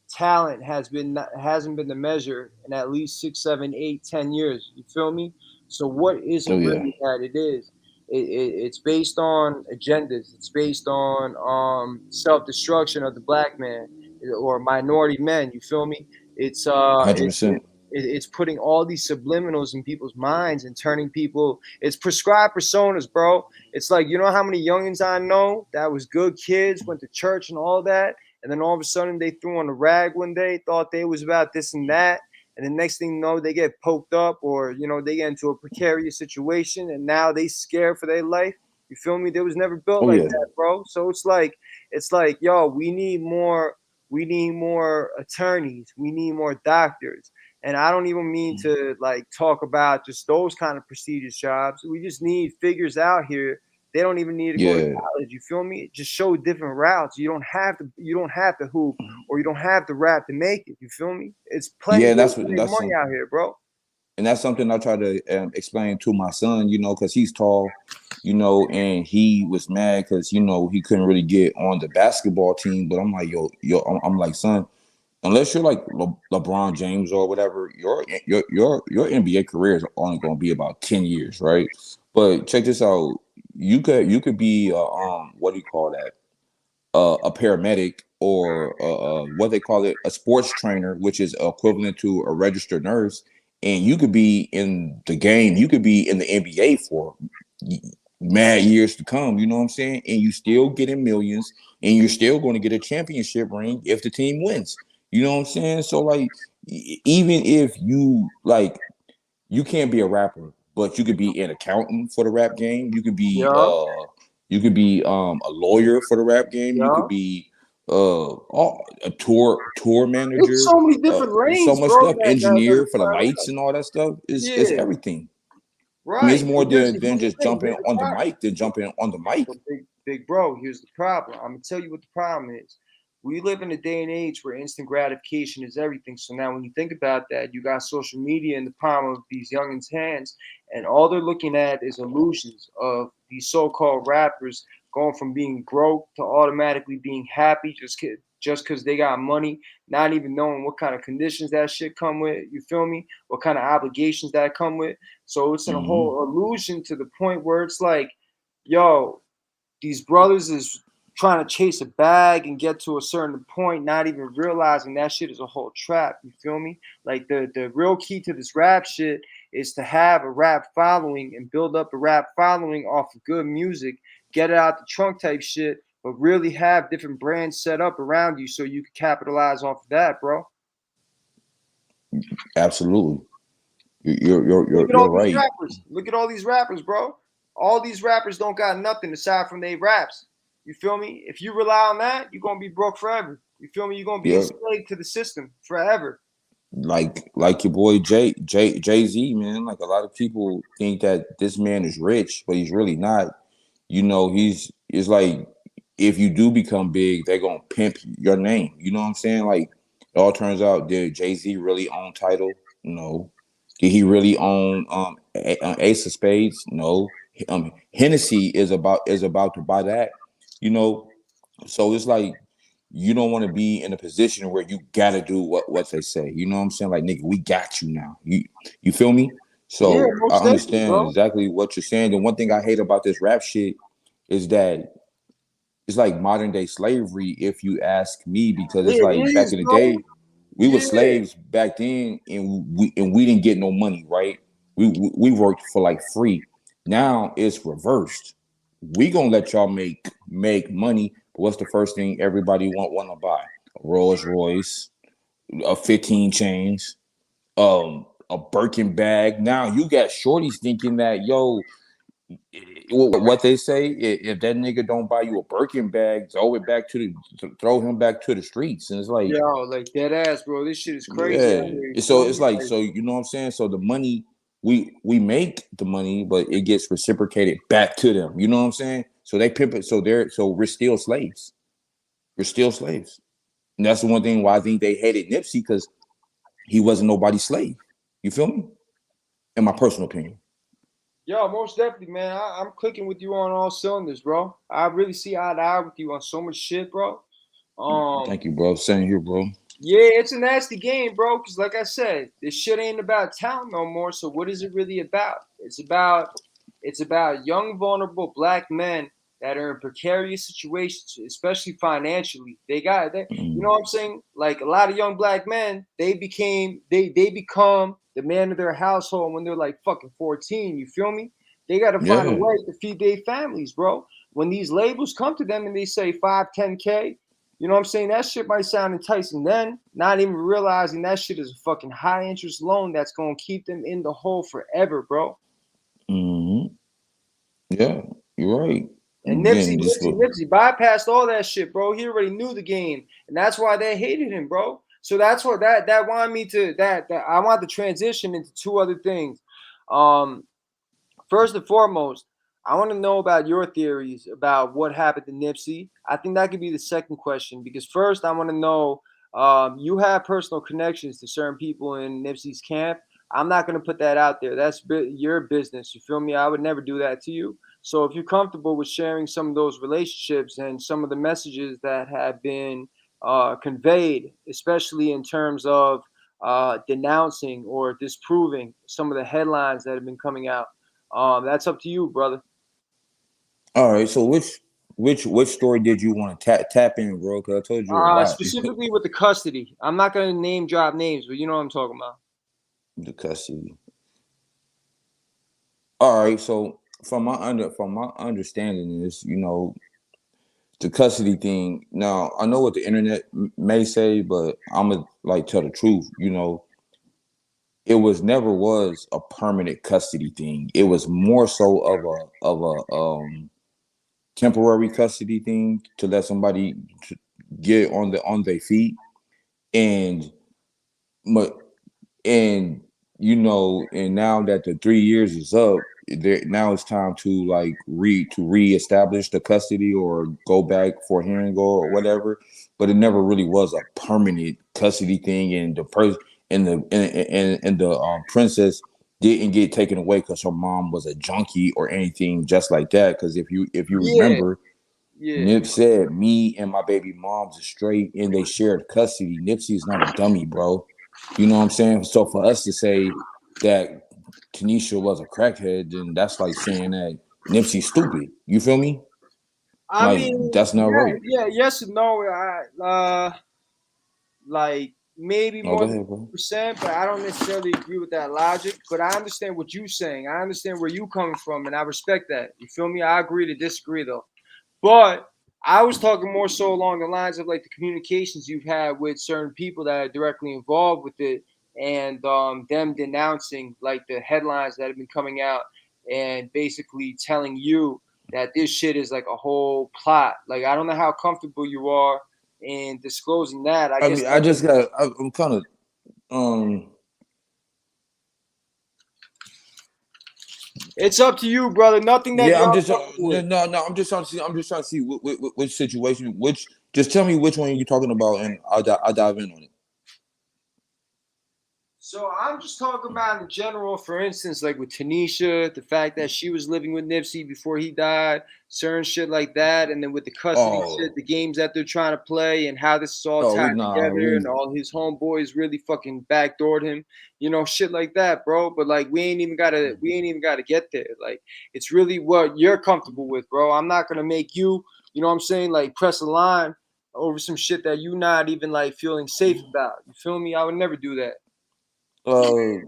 talent hasn't been the measure in at least 6, 7, 8, 10 years. You feel me? So what is Oh it yeah. really that it is? It's based on agendas. It's based on self-destruction of the black man or minority men. You feel me? It's 100%. it's putting all these subliminals in people's minds and turning people. It's prescribed personas, bro. It's like, you know how many youngins I know that was good kids, went to church and all that, and then all of a sudden they threw on a rag one day, thought they was about this and that, and the next thing you know, they get poked up, or they get into a precarious situation, and now they scared for their life. You feel me? They was never built Oh like yeah. that, bro. So it's like, yo, we need more attorneys, we need more doctors. And I don't even mean to like talk about just those kind of prestigious jobs. We just need figures out here. They don't even need to go to Yeah. college. You feel me? Just show different routes. You don't have to hoop, or you don't have to rap to make it. You feel me? It's plenty Yeah, of and ways that's to what make that's money some out here, bro. and that's something I try to explain to my son, because he's tall, and he was mad because he couldn't really get on the basketball team. But I'm like, yo, I'm like, son, unless you're like LeBron James or whatever, your NBA career is only going to be about 10 years, right? But check this out, you could be what do you call that? A paramedic, or what they call it, a sports trainer, which is equivalent to a registered nurse, and you could be in the game, you could be in the NBA for mad years to come. You know what I'm saying? And you still getting millions, and you're still going to get a championship ring if the team wins. You know what I'm saying? So like, even if you like, you can't be a rapper, but you could be an accountant for the rap game. Yeah, You could be a lawyer for the rap game. You yeah. could be a tour It's manager. so many Uh, different so lanes, much bro. stuff. That Engineer are for the flat lights out. and all that stuff is Yeah, everything. I mean, it's right. more But than here's the just thing. jumping Here's the on the problem. mic than jumping on the mic. But big bro, here's the problem. I'm gonna tell you what the problem is. We live in a day and age where instant gratification is everything. So now, when you think about that, you got social media in the palm of these youngins' hands, and all they're looking at is illusions of these so-called rappers going from being broke to automatically being happy just because they got money, not even knowing what kind of conditions that shit come with. You feel me? What kind of obligations that come with. So it's in a whole illusion to the point where it's like, yo, these brothers is trying to chase a bag and get to a certain point, not even realizing that shit is a whole trap. You feel me? Like the real key to this rap shit is to have a rap following and build up a rap following off of good music, get it out the trunk type shit, but really have different brands set up around you so you can capitalize off of that, bro. Absolutely. Look at You're all these right. rappers. Look at all these rappers, bro. All these rappers don't got nothing aside from their raps. You feel me? If you rely on that, you're gonna be broke forever. You feel me? You're gonna be Yeah. enslaved to the system forever. Like your boy Jay-Z, man. Like a lot of people think that this man is rich, but he's really not. You know, it's like if you do become big, they're gonna pimp your name. You know what I'm saying? Like it all turns out, did Jay-Z really own title? No. Did he really own Ace of Spades? No. Hennessy is about to buy that. You know, so it's like you don't want to be in a position where you gotta do what they say. You know what I'm saying? Like, nigga, we got you now. You feel me? Yeah, So I most definitely, understand bro. exactly what you're saying. The one thing I hate about this rap shit is that it's like modern day slavery, if you ask me, because it's It like back is, in the bro. day, we were Yeah. slaves back then, and we didn't get no money, right? We worked for like free. Now it's reversed. We gonna let y'all make money, but what's the first thing everybody want to buy? A Rolls Royce, a 15 chains, a Birkin bag. Now you got shorties thinking that, yo, what they say, if that nigga don't buy you a Birkin bag, throw him back to the streets. And it's like, Yo, like dead ass, bro. This shit is crazy out yeah. here. You So feel it's me? like, Like, so you know what I'm saying? So the money, we make the money, but it gets reciprocated back to them. You know what I'm saying? So they pimp it. So we're still slaves. We're still slaves. And that's the one thing why I think they hated Nipsey, because he wasn't nobody's slave. You feel me? In my personal opinion. yo, most definitely, man. I'm clicking with you on all cylinders, bro. I really see eye to eye with you on so much shit, bro. Thank you, bro. Same here, bro. Yeah, it's a nasty game, bro. Because like I said, this shit ain't about talent no more. So what is it really about? It's about young, vulnerable black men that are in precarious situations, especially financially. You know what I'm saying? Like a lot of young black men, they become the man of their household when they're like fucking 14. You feel me? They got to find a Yeah. way to feed their families, bro. When these labels come to them and they say 5, 10K, you know what I'm saying? That shit might sound enticing then, not even realizing that shit is a fucking high interest loan that's going to keep them in the hole forever, bro. Mm-hmm. Yeah, you're right. And Again, this was Nipsey bypassed all that shit, bro. He already knew the game, and that's why they hated him, bro. So that's what that wanted me to that I want to transition into two other things. Um, First and foremost, I want to know about your theories about what happened to Nipsey. I think that could be the second question because first I want to know you have personal connections to certain people in Nipsey's camp. I'm not going to put that out there. That's your business. You feel me? I would never do that to you. So if you're comfortable with sharing some of those relationships and some of the messages that have been conveyed, especially in terms of denouncing or disproving some of the headlines that have been coming out. That's up to you, brother. all right. So which story did you want to tap in, bro? Because I told you a lot. Specifically with the custody. I'm not gonna name drop names, but you know what I'm talking about. The custody. All right. So from my understanding is, the custody thing. Now I know what the internet may say, but I'm gonna like tell the truth. It never was a permanent custody thing. It was more so of a temporary custody thing to let somebody get on their feet, and but and and now that the 3 years is up, now it's time to like reestablish the custody or go back for hearing or whatever. But it never really was a permanent custody thing, and the person and the princess didn't get taken away because her mom was a junkie or anything just like that. Because if you Yeah, remember, Nip said me and my baby moms are straight and they shared custody. Nipsey is not a dummy, bro. You know what I'm saying? So for us to say that Tanisha was a crackhead, then that's like saying that Nipsey's stupid. You feel me? I Like mean, that's not right. yes and no. Like maybe No, more go than ahead, bro. 50%, but I don't necessarily agree with that logic. But I understand what you're saying. I understand where you coming from, and I respect that. You feel me? I agree to disagree though. But I was talking more so along the lines of like the communications you've had with certain people that are directly involved with it, and them denouncing like the headlines that have been coming out and basically telling you that this shit is like a whole plot. Like I don't know how comfortable you are in disclosing that. I I guess mean, I just got. I'm kind of. It's up to you, brother. Nothing that Yeah, you're I'm just uncomfortable with. no. I'm just trying to see. I'm just trying to see which situation. Which just tell me which one you're talking about, and I'll dive in on it. So I'm just talking about in general, for instance, like with Tanisha, the fact that she was living with Nipsey before he died, certain shit like that, and then with the custody Oh, shit, the games that they're trying to play, and how this is all no, tied nah, together, and all his homeboys really fucking backdoored him, shit like that, bro. But like we ain't even gotta get there. Like it's really what you're comfortable with, bro. I'm not gonna make you, what I'm saying, like press a line over some shit that you not even like feeling safe about. You feel me? I would never do that. we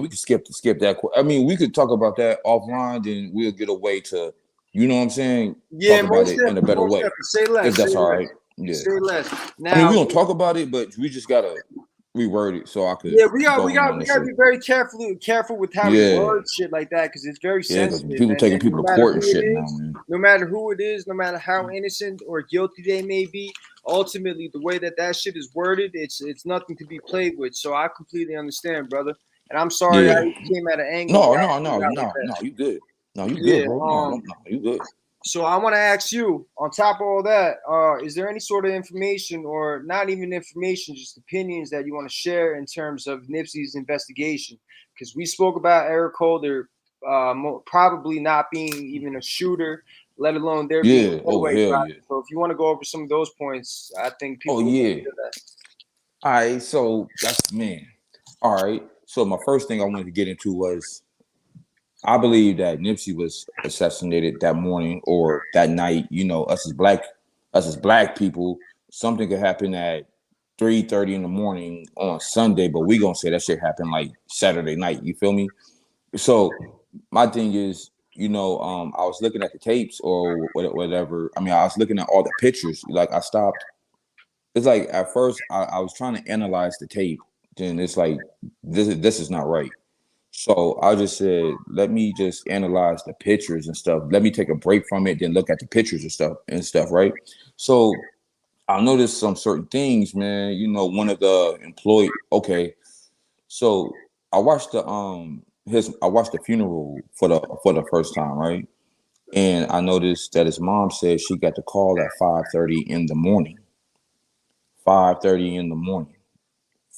could skip that. I mean, we could talk about that offline, then we'll get away to, you know what I'm saying, Yeah, talk about most it in a definitely, better most way, definitely. Say less, if say that's all less, right. Yeah, say less. I mean, Now, we gonna talk about it, but we just gotta reword it so I could yeah, we got, we go in got, on we the got to shit. be very careful with how we Yeah, word shit like that because it's very yeah, because sensitive, people taking and people no to matter court and who it shit now, is, man. no matter who it is, no matter how innocent or guilty they may be, ultimately the way that shit is worded, it's nothing to be played with. So I completely understand, brother, and I'm sorry Yeah, I came at an angle no, where I no, came no, out like that. no, you good. No, you good, Yeah, bro. No, you good. So I want to ask you, on top of all that, is there any sort of information, or not even information, just opinions that you want to share in terms of Nipsey's investigation? Because we spoke about Eric Holder probably not being even a shooter, let alone there being Yeah. a Oh getaway hell driver. yeah. So if you want to go over some of those points, I think Oh people would want to yeah. hear that. All right. So that's man. All right. So my first thing I wanted to get into was I believe that Nipsey was assassinated that morning or that night. You know, us as black people, something could happen at 3:30 in the morning on Sunday, but we gonna say that shit happened like Saturday night. You feel me? So my thing is, I was looking at the tapes or whatever. I mean, I was looking at all the pictures. Like I stopped. It's like at first I was trying to analyze the tape. Then it's like this is not right. So I just said, let me just analyze the pictures and stuff. Let me take a break from it, then look at the pictures and stuff, right? So I noticed some certain things, man. One of the employee. Okay, so I watched the funeral for the first time, right? And I noticed that his mom said she got the call at 5:30 in the morning. 5:30 in the morning.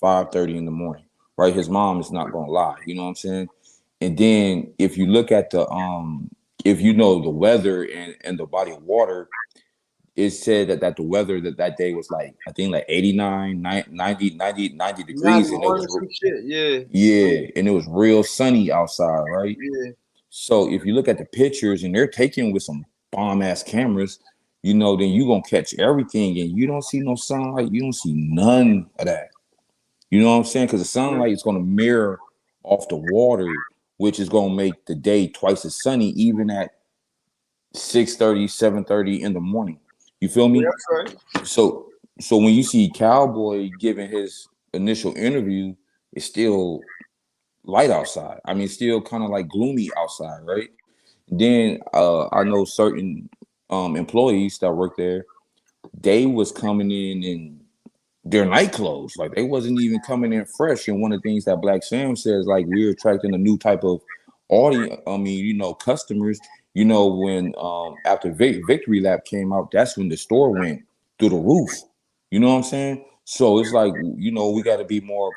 5:30 in the morning. Right? His mom is not gonna lie. You know what I'm saying? And then if you look at if you know the weather and the body of water, it said that the weather that day was like, I think like 89, 90 degrees. And it 91 was or some shit, yeah. yeah, and it was real sunny outside, right? Yeah. So if you look at the pictures and they're taken with some bomb ass cameras, then you gonna catch everything, and you don't see no sunlight, you don't see none of that. You know what I'm saying? Because the sunlight is gonna mirror off the water, which is gonna make the day twice as sunny, even at 6:30, 7:30 in the morning. You feel Yeah, me? that's right. So when you see Cowboy giving his initial interview, it's still light outside. I mean, still kind of like gloomy outside, right? Then I know certain employees that work there, they was coming in their night clothes. Like they wasn't even coming in fresh. And one of the things that Black Sam says, like we're attracting a new type of audience. I mean, customers. When after Victory Lap came out, that's when the store went through the roof. You know what I'm saying? So it's like, we got to be more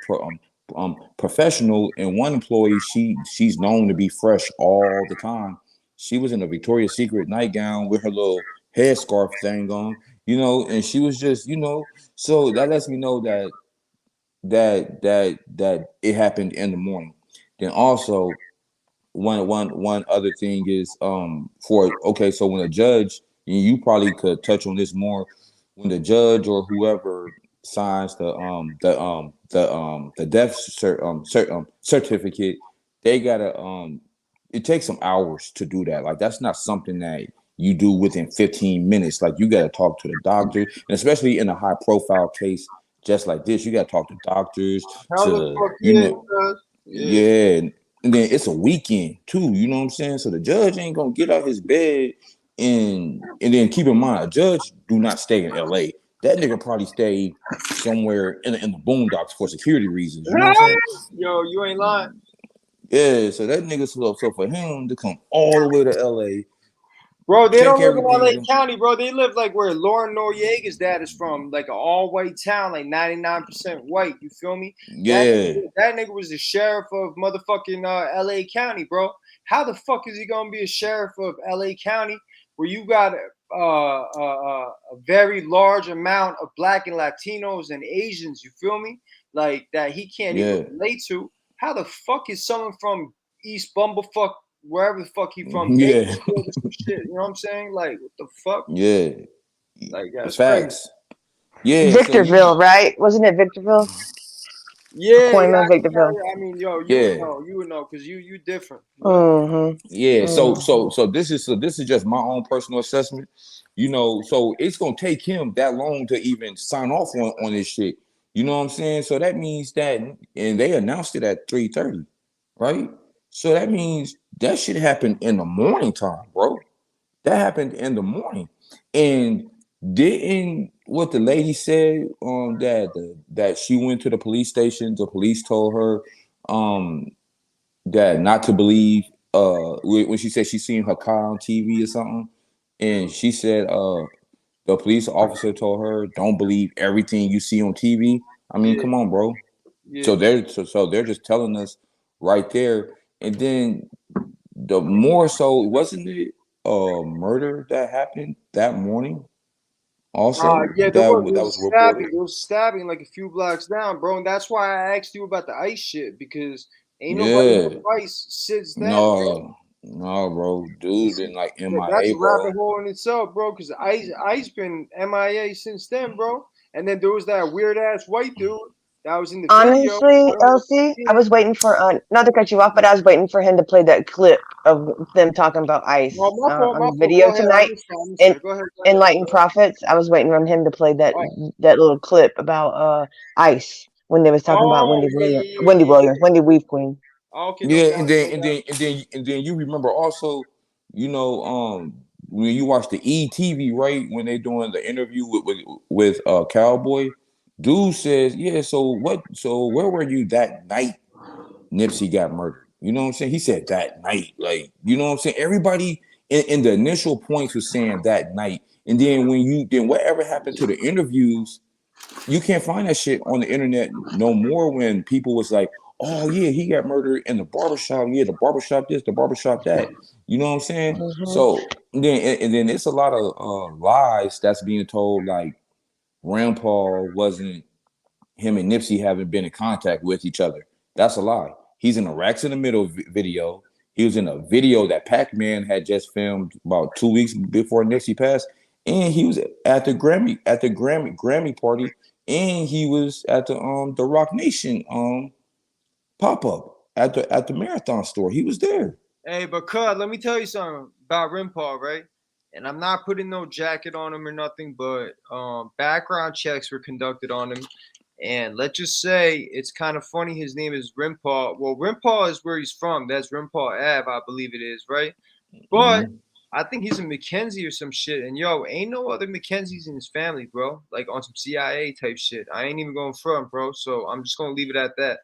professional. And one employee, she's known to be fresh all the time. She was in a Victoria's Secret nightgown with her little headscarf thing on, and she was just, so that lets me know that it happened in the morning. Then also one other thing is so when a judge, and you probably could touch on this more, when the judge or whoever signs the death certificate, they gotta it takes some hours to do that. Like that's not something that you do within 15 minutes. Like you gotta talk to the doctor, and especially in a high profile case just like this, you gotta talk to doctors How the to fuck, yeah, cuz. Yeah. yeah. And then it's a weekend too, you know what I'm saying? So the judge ain't gonna get out his bed and then keep in mind, a judge do not stay in LA. That nigga probably stay somewhere in the boondocks for security reasons. You know what I'm saying? Yo, you ain't lying. Yeah, so that nigga so for him to come all the way to LA, Bro, they check don't live in LA everything. County, bro. They live like where Lauren Noriega's dad is from, like an all-white town, like 99% white. You feel me? Yeah. That nigga was the sheriff of motherfucking LA County, bro. How the fuck is he gonna be a sheriff of LA County where you got a very large amount of Black and Latinos and Asians? You feel me? Like that he can't even relate to. How the fuck is someone from East Bumblefuck, wherever the fuck he from, Yeah. some shit, you know what I'm saying? Like, what the fuck? Yeah. Like, that's Facts. crazy. Yeah, so Victorville, right? Wasn't it Victorville? Yeah, Pacoima, Victorville. I mean, yo, yeah. you would know, because you different. Mm-hmm. Yeah, so Mm-hmm. this is just my own personal assessment. So it's gonna take him that long to even sign off on this shit. You know what I'm saying? So that means that, and they announced it at 3:30, right? So that means that shit happened in the morning time, bro. That happened in the morning. And didn't what the lady said that she went to the police station, the police told her that not to believe when she said she seen her car on TV or something, and she said the police officer told her don't believe everything you see on TV. I mean, Yeah, come on, bro. yeah. So they're just telling us right there, and then the more so wasn't it a murder that happened that morning also Yeah, that was reported. there was stabbing like a few blocks down, bro. And that's why I asked you about the ICE shit, because ain't nobody Yeah, on ICE since then, bro. no, bro, dude been like That's MIA, a rabbit bro. hole in itself, bro. Because ICE been MIA since then, bro. And then there was that weird ass white dude that was in the video. I Honestly, don't know if Elsie, you I seen it. was waiting for not to cut you off, but I was waiting for him to play that clip of them talking about No, ICE my fault, on my the fault. video Go ahead. tonight. I missed And that. Go ahead, go ahead. Enlightened Prophets, I was waiting on him to play that Right. little clip about ICE when they was talking about Oh, Wendy Weave Queen. Oh, okay, no Yeah, doubt, no doubt. and then you remember also, when you watch the ETV, right, when they doing the interview with Cowboy, dude says, yeah, so where were you that night Nipsey got murdered? You know what I'm saying? He said that night, like, you know what I'm saying? Everybody in the initial points was saying that night, and then then whatever happened to the interviews, you can't find that shit on the internet no more. When people was like, oh yeah, he got murdered in the barbershop. Yeah, the barbershop this, the barbershop that. You know what I'm saying? Hmm. So then it's a lot of lies that's being told, like Grandpa wasn't, him and Nipsey haven't been in contact with each other. That's a lie. He's in a Racks in the Middle video. He was in a video that Pac-Man had just filmed about 2 weeks before Nipsey passed, and he was at the Grammy party, and he was at the Rock Nation pop up at the Marathon store. He was there. Hey, but cuz, let me tell you something about Rimpal, right? And I'm not putting no jacket on him or nothing, but background checks were conducted on him. And let's just say it's kind of funny. His name is Rimpal. Well, Rimpal is where he's from. That's Rimpal Ave, I believe it is, right? But Mm-hmm. I think he's a Mackenzie or some shit. And yo, ain't no other Mackenzies in his family, bro. Like on some CIA type shit. I ain't even going front, bro. So I'm just gonna leave it at that.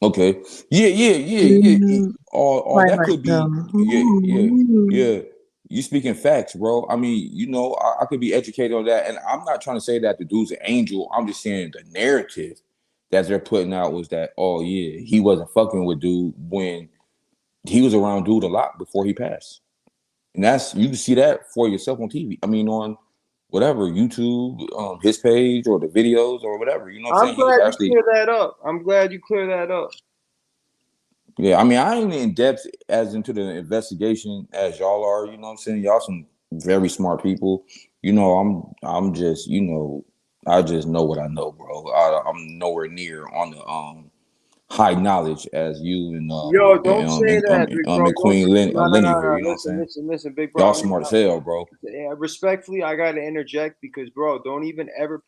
Okay. Yeah. All that Twilight could be. Zone. Yeah. You speaking facts, bro. I mean, I could be educated on that, and I'm not trying to say that the dude's an angel. I'm just saying the narrative that they're putting out was that, oh yeah, he wasn't fucking with dude when he was around dude a lot before he passed. And that's, you can see that for yourself on TV. I mean, on whatever, YouTube, his page or the videos or whatever. You know what I'm I'm saying? He's glad you actually, clear that up. I'm glad you clear that up. yeah, I mean, I ain't in depth as into the investigation as y'all are. You know what I'm saying? Y'all some very smart people. You know, I'm just, you know, I just know what I know, bro. I'm nowhere near on the high knowledge as you Yo, don't say that, big bro. and Queen No, no, Linni no, here. no. You know what I'm Listen, saying? listen, listen, big Y'all bro. smart as hell, bro. Respectfully, I gotta interject because, bro, don't even ever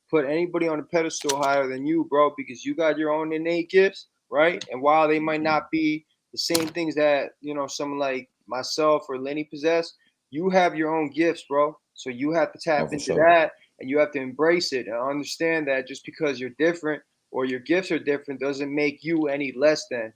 put anybody on a pedestal higher than you, bro, because you got your own innate gifts, right? And while they might not be the same things that, you know, someone like myself or Lenny possess, you have your own gifts, bro. So you have to Oh, tap for into sure. that, and you have to embrace it and understand that just because you're different or your gifts are different doesn't make you any less than.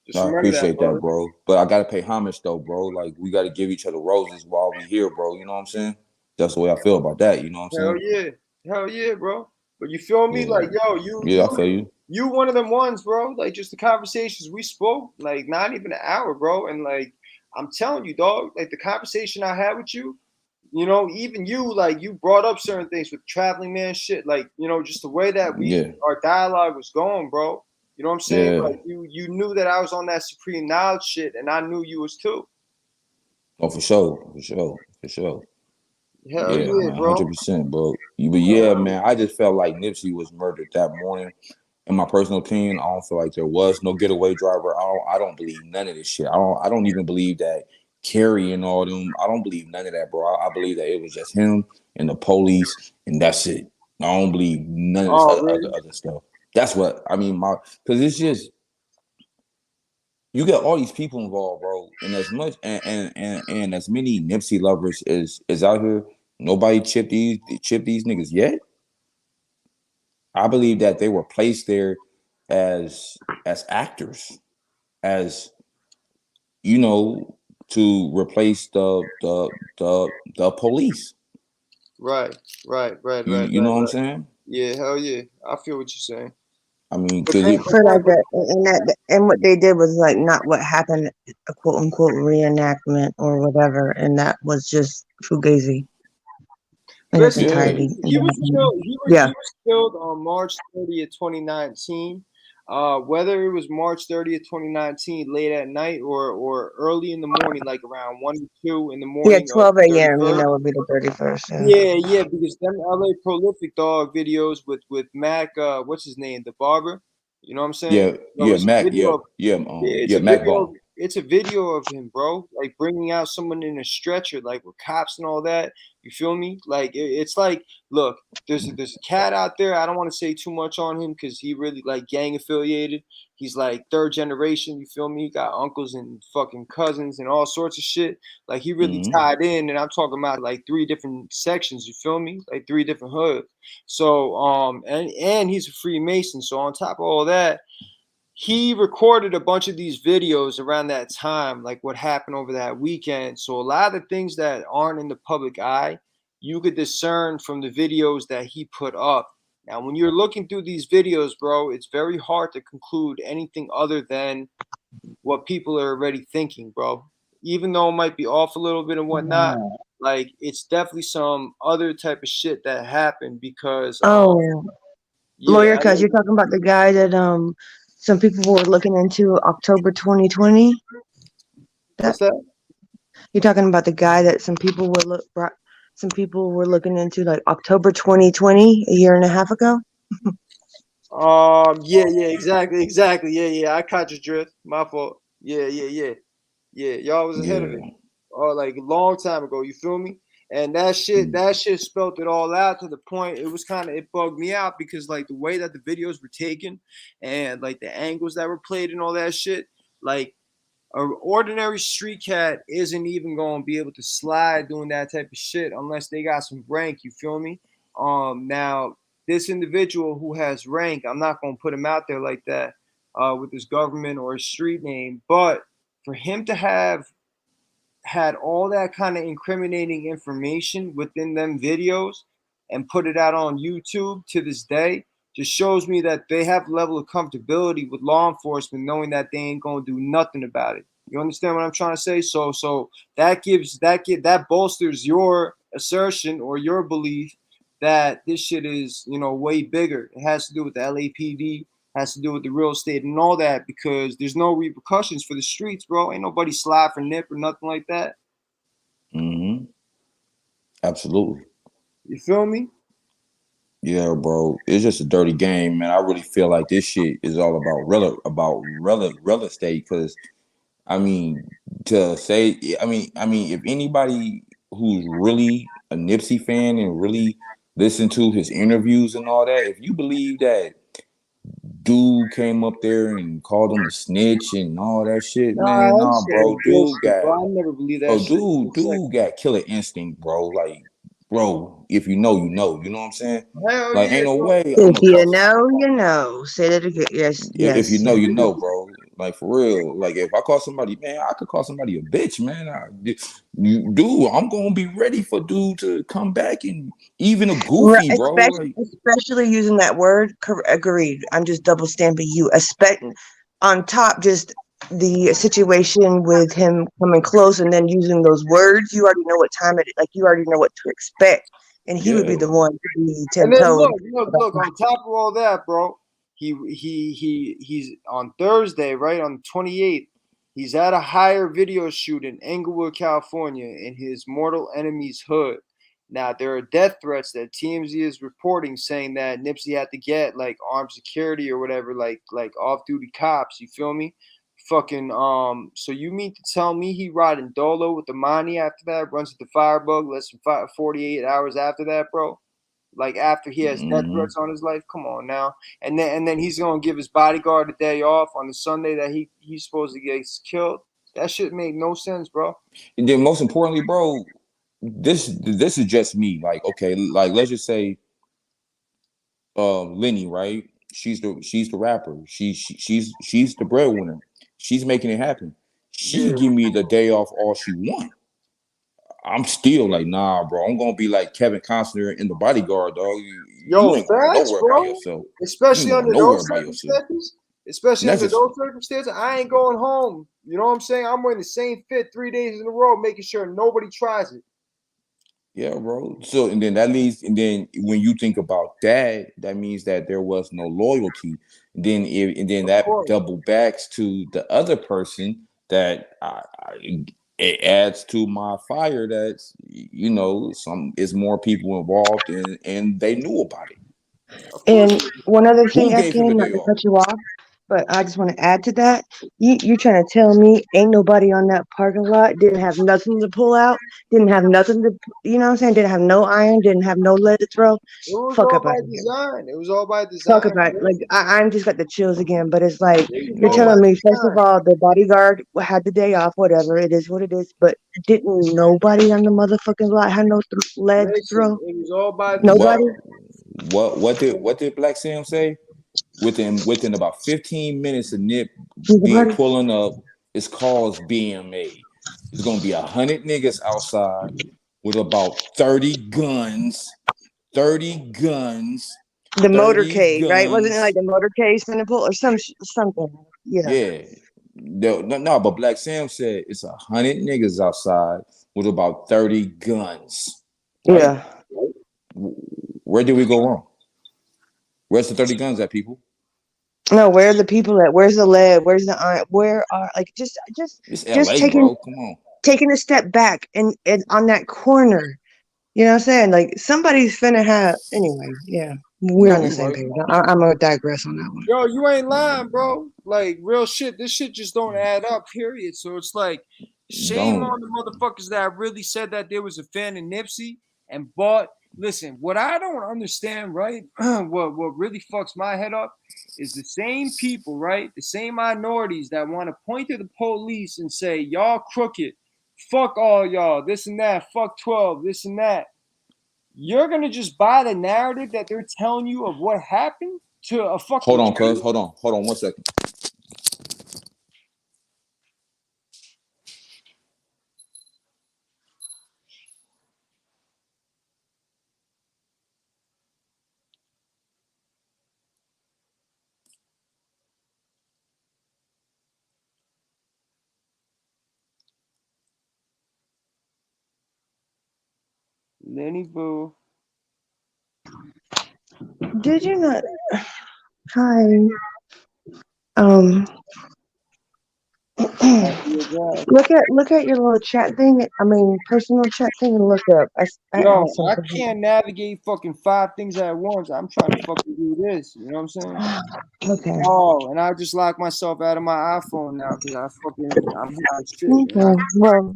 Just I remember that, appreciate that, brother. bro. But I gotta pay homage though, bro. Like we gotta give each other roses while we here, bro. You know what I'm saying? That's the way I feel about that. You know what I'm Hell saying? yeah. Hell yeah, bro. But you feel me? Yeah. Like, yo, Yeah, I feel you. you one of them ones, bro. Like just the conversations we spoke, like not even an hour, bro. And like I'm telling you, dog, like the conversation I had with you, you know, even you, like you brought up certain things with traveling man shit, like, you know, just the way that Yeah. our dialogue was going, bro. You know what I'm saying? Yeah. Like you knew that I was on that supreme knowledge shit, and I knew you was too. Oh, for sure. For sure. For sure. Hell Yeah, yeah, man, bro. 100%, bro. But yeah, man, I just felt like Nipsey was murdered that morning. In my personal opinion, I don't feel like there was no getaway driver. I don't believe none of this shit. I don't even believe that Kerry and all them. I don't believe none of that, bro. I believe that it was just him and the police, and that's it. I don't believe none of this Oh, really? other stuff. That's what I mean. Because it's just, you get all these people involved, bro, and as much and as many Nipsey lovers is out here. Nobody chipped these niggas yet. I believe that they were placed there as actors, as you know, to replace the police. Right, You know what I'm right. saying? Yeah, hell yeah. I feel what you're saying. I mean, I because feel like that, and what they did was like not what happened, a quote unquote reenactment or whatever, and that was just fugazi in its Listen, yeah, entirety. he was killed. Yeah, He was killed on March 30th, 2019. Whether it was March 30th, 2019, late at night or early in the morning, like around 1 or 2 in the yeah, morning of 12 the a.m. You 31st. know would be the 31st. Yeah. Yeah, yeah, because them LA Prolific Dog videos with Mac, what's his name, the barber. You know what I'm saying? No, it's a Mac, video of it's a Mac video. Bone. It's a video of him, bro. Like bringing out someone in a stretcher, like with cops and all that. You feel me? Like it's like, look, there's a cat out there. I don't want to say too much on him because he really like gang affiliated. He's like third generation. You feel me? He got uncles and fucking cousins and all sorts of shit. Like he really Mm-hmm. tied in, and I'm talking about like 3 different sections. You feel me? Like 3 different hoods. So and he's a Freemason. So on top of all that, he recorded a bunch of these videos around that time, like what happened over that weekend. So a lot of the things that aren't in the public eye, you could discern from the videos that he put up. Now, when you're looking through these videos, bro, it's very hard to conclude anything other than what people are already thinking, bro. Even though it might be off a little bit and whatnot, like it's definitely some other type of shit that happened because, Oh, yeah, lawyer, cuz you're talking about the guy that some people were looking into October 2020. That what's that? you're talking about the guy that some people were looking into like October 2020, a year and a half ago. Yeah, exactly. Yeah. I caught your drift. My fault. Yeah. Y'all was ahead of it. Yeah. Like a long time ago. You feel me? And that shit spelt it all out to the point. It bugged me out because like the way that the videos were taken and like the angles that were played and all that shit, like an ordinary street cat isn't even going to be able to slide doing that type of shit unless they got some rank. You feel me? Now this individual who has rank, I'm not going to put him out there like that with his government or his street name, but for him to have had all that kind of incriminating information within them videos and put it out on YouTube to this day just shows me that they have a level of comfortability with law enforcement knowing that they ain't going to do nothing about it. You understand what I'm trying to say? So that bolsters your assertion or your belief that this shit is, way bigger. It has to do with the LAPD, has to do with the real estate and all that, because there's no repercussions for the streets, bro. Ain't nobody slide for nip or nothing like that. Mm-hmm. Absolutely. You feel me? Yeah, bro. It's just a dirty game, man. I really feel like this shit is all about real estate. Because I mean, if anybody who's really a Nipsey fan and really listen to his interviews and all that, if you believe that dude came up there and called him a snitch and all that shit, man, Nah, that nah, shit bro, is bullshit, bro. I never believe that shit for a second. dude got killer instinct, bro. Like, bro, if you know, you know. You know what I'm saying? Hell Like, ain't yeah, no bro. way I'm If gonna you cross. know, you know. Say that again. Yes, If you yes. know, you know, bro. Like for real. Like if I call somebody, man, I could call somebody a bitch, man. Dude, I'm gonna be ready for dude to come back and even a goofy, bro. Like, Especially using that word. Agreed. I'm just double stamping you. On top, just the situation with him coming close and then using those words. You already know what time it. Like you already know what to expect, and he would be yeah. the one to be And then 10-toed. look. On top of all that, bro, he's on Thursday, right on the 28th. He's at a hire video shoot in Englewood, California, in his mortal enemy's hood. Now there are death threats that TMZ is reporting, saying that Nipsey had to get like armed security or whatever, like off duty cops. You feel me? Fucking So you mean to tell me he riding dolo with the money after that? Runs with the firebug less than 48 hours after that, bro? Like after he has death Mm-hmm. threats on his life. Come on now. And then he's gonna give his bodyguard a day off on the Sunday that he's supposed to get killed. That shit make no sense, bro. And then most importantly, bro, this is just me. Like, okay, like let's just say Linni, right? She's the rapper. She's the breadwinner. She's making it happen. She Yeah. can give me the day off all she want. I'm still like, nah, bro. I'm gonna be like Kevin Costner in The Bodyguard, dog. You Yo, ain't going facts, nowhere by bro. yourself. You ain't Especially going under nowhere those by yourself. circumstances. Especially And that's under just those circumstances, I ain't going home. You know what I'm saying? I'm wearing the same fit 3 days in a row, making sure nobody tries it. yeah, bro. So and then that leads, and then when you think about that, that means that there was no loyalty. And then Of that course. double backs to the other person that it adds to my fire. That's some is more people involved and they knew about it. Of course. And one other thing, Who gave him the Afghan, not day to off? cut you off, but I just want to add to that. You're trying to tell me ain't nobody on that parking lot didn't have nothing to pull out, didn't have nothing to, you know what I'm saying? Didn't have no iron, didn't have no lead to throw. It was Fuck all up out by of here. design. It was all by Talk design, about bro. like I'm just got the chills again, but it's like It was you're all Yeah. by telling me first of design. all the bodyguard had the day off, whatever it is, what it is, but didn't nobody on the motherfucking lot have no lead to Listen, throw? it was all by What Nobody. design. what did Black Sam say? Within about 15 minutes of Nip He's a being party. pulling up, his calls being made. It's gonna be 100 niggas outside with about 30 guns, 30 guns, The 30 motorcade, right? Wasn't it like guns. the motorcade finna pull or something? Yeah, Yeah. No, but Black Sam said it's 100 niggas outside with about 30 guns. Right? yeah. Where did we go wrong? Where's the 30 guns at, people? No, where are the people at? Where's the lead? Where's the iron? Where are like It's just LA, bro. Come on. taking a step back and on that corner. You know what I'm saying? Like somebody's finna have anyway. Yeah, we're No, on the you same right. page. I'm gonna digress on that one. Yo, you ain't lying, bro. Like real shit. This shit just don't add up, period. So it's like shame Don't. on the motherfuckers that really said that there was a fan of Nipsey and bought. Listen, what I don't understand, right? what really fucks my head up is the same people, right? The same minorities that want to point to the police and say, y'all crooked, fuck all y'all, this and that, fuck 12, this and that. You're gonna just buy the narrative that they're telling you of what happened to a Hold fucking on, cuz. kid? Hold on 1 second. Linni Boo. Did you not? Hi. Um. Look at your little chat thing. I mean, personal chat thing, and look up. I Yo, asked I something. can't navigate fucking 5 things at once. I'm trying to fucking do this. You know what I'm saying? Okay. Oh, and I just locked myself out of my iPhone now because I'm high as shit and I Okay. Well,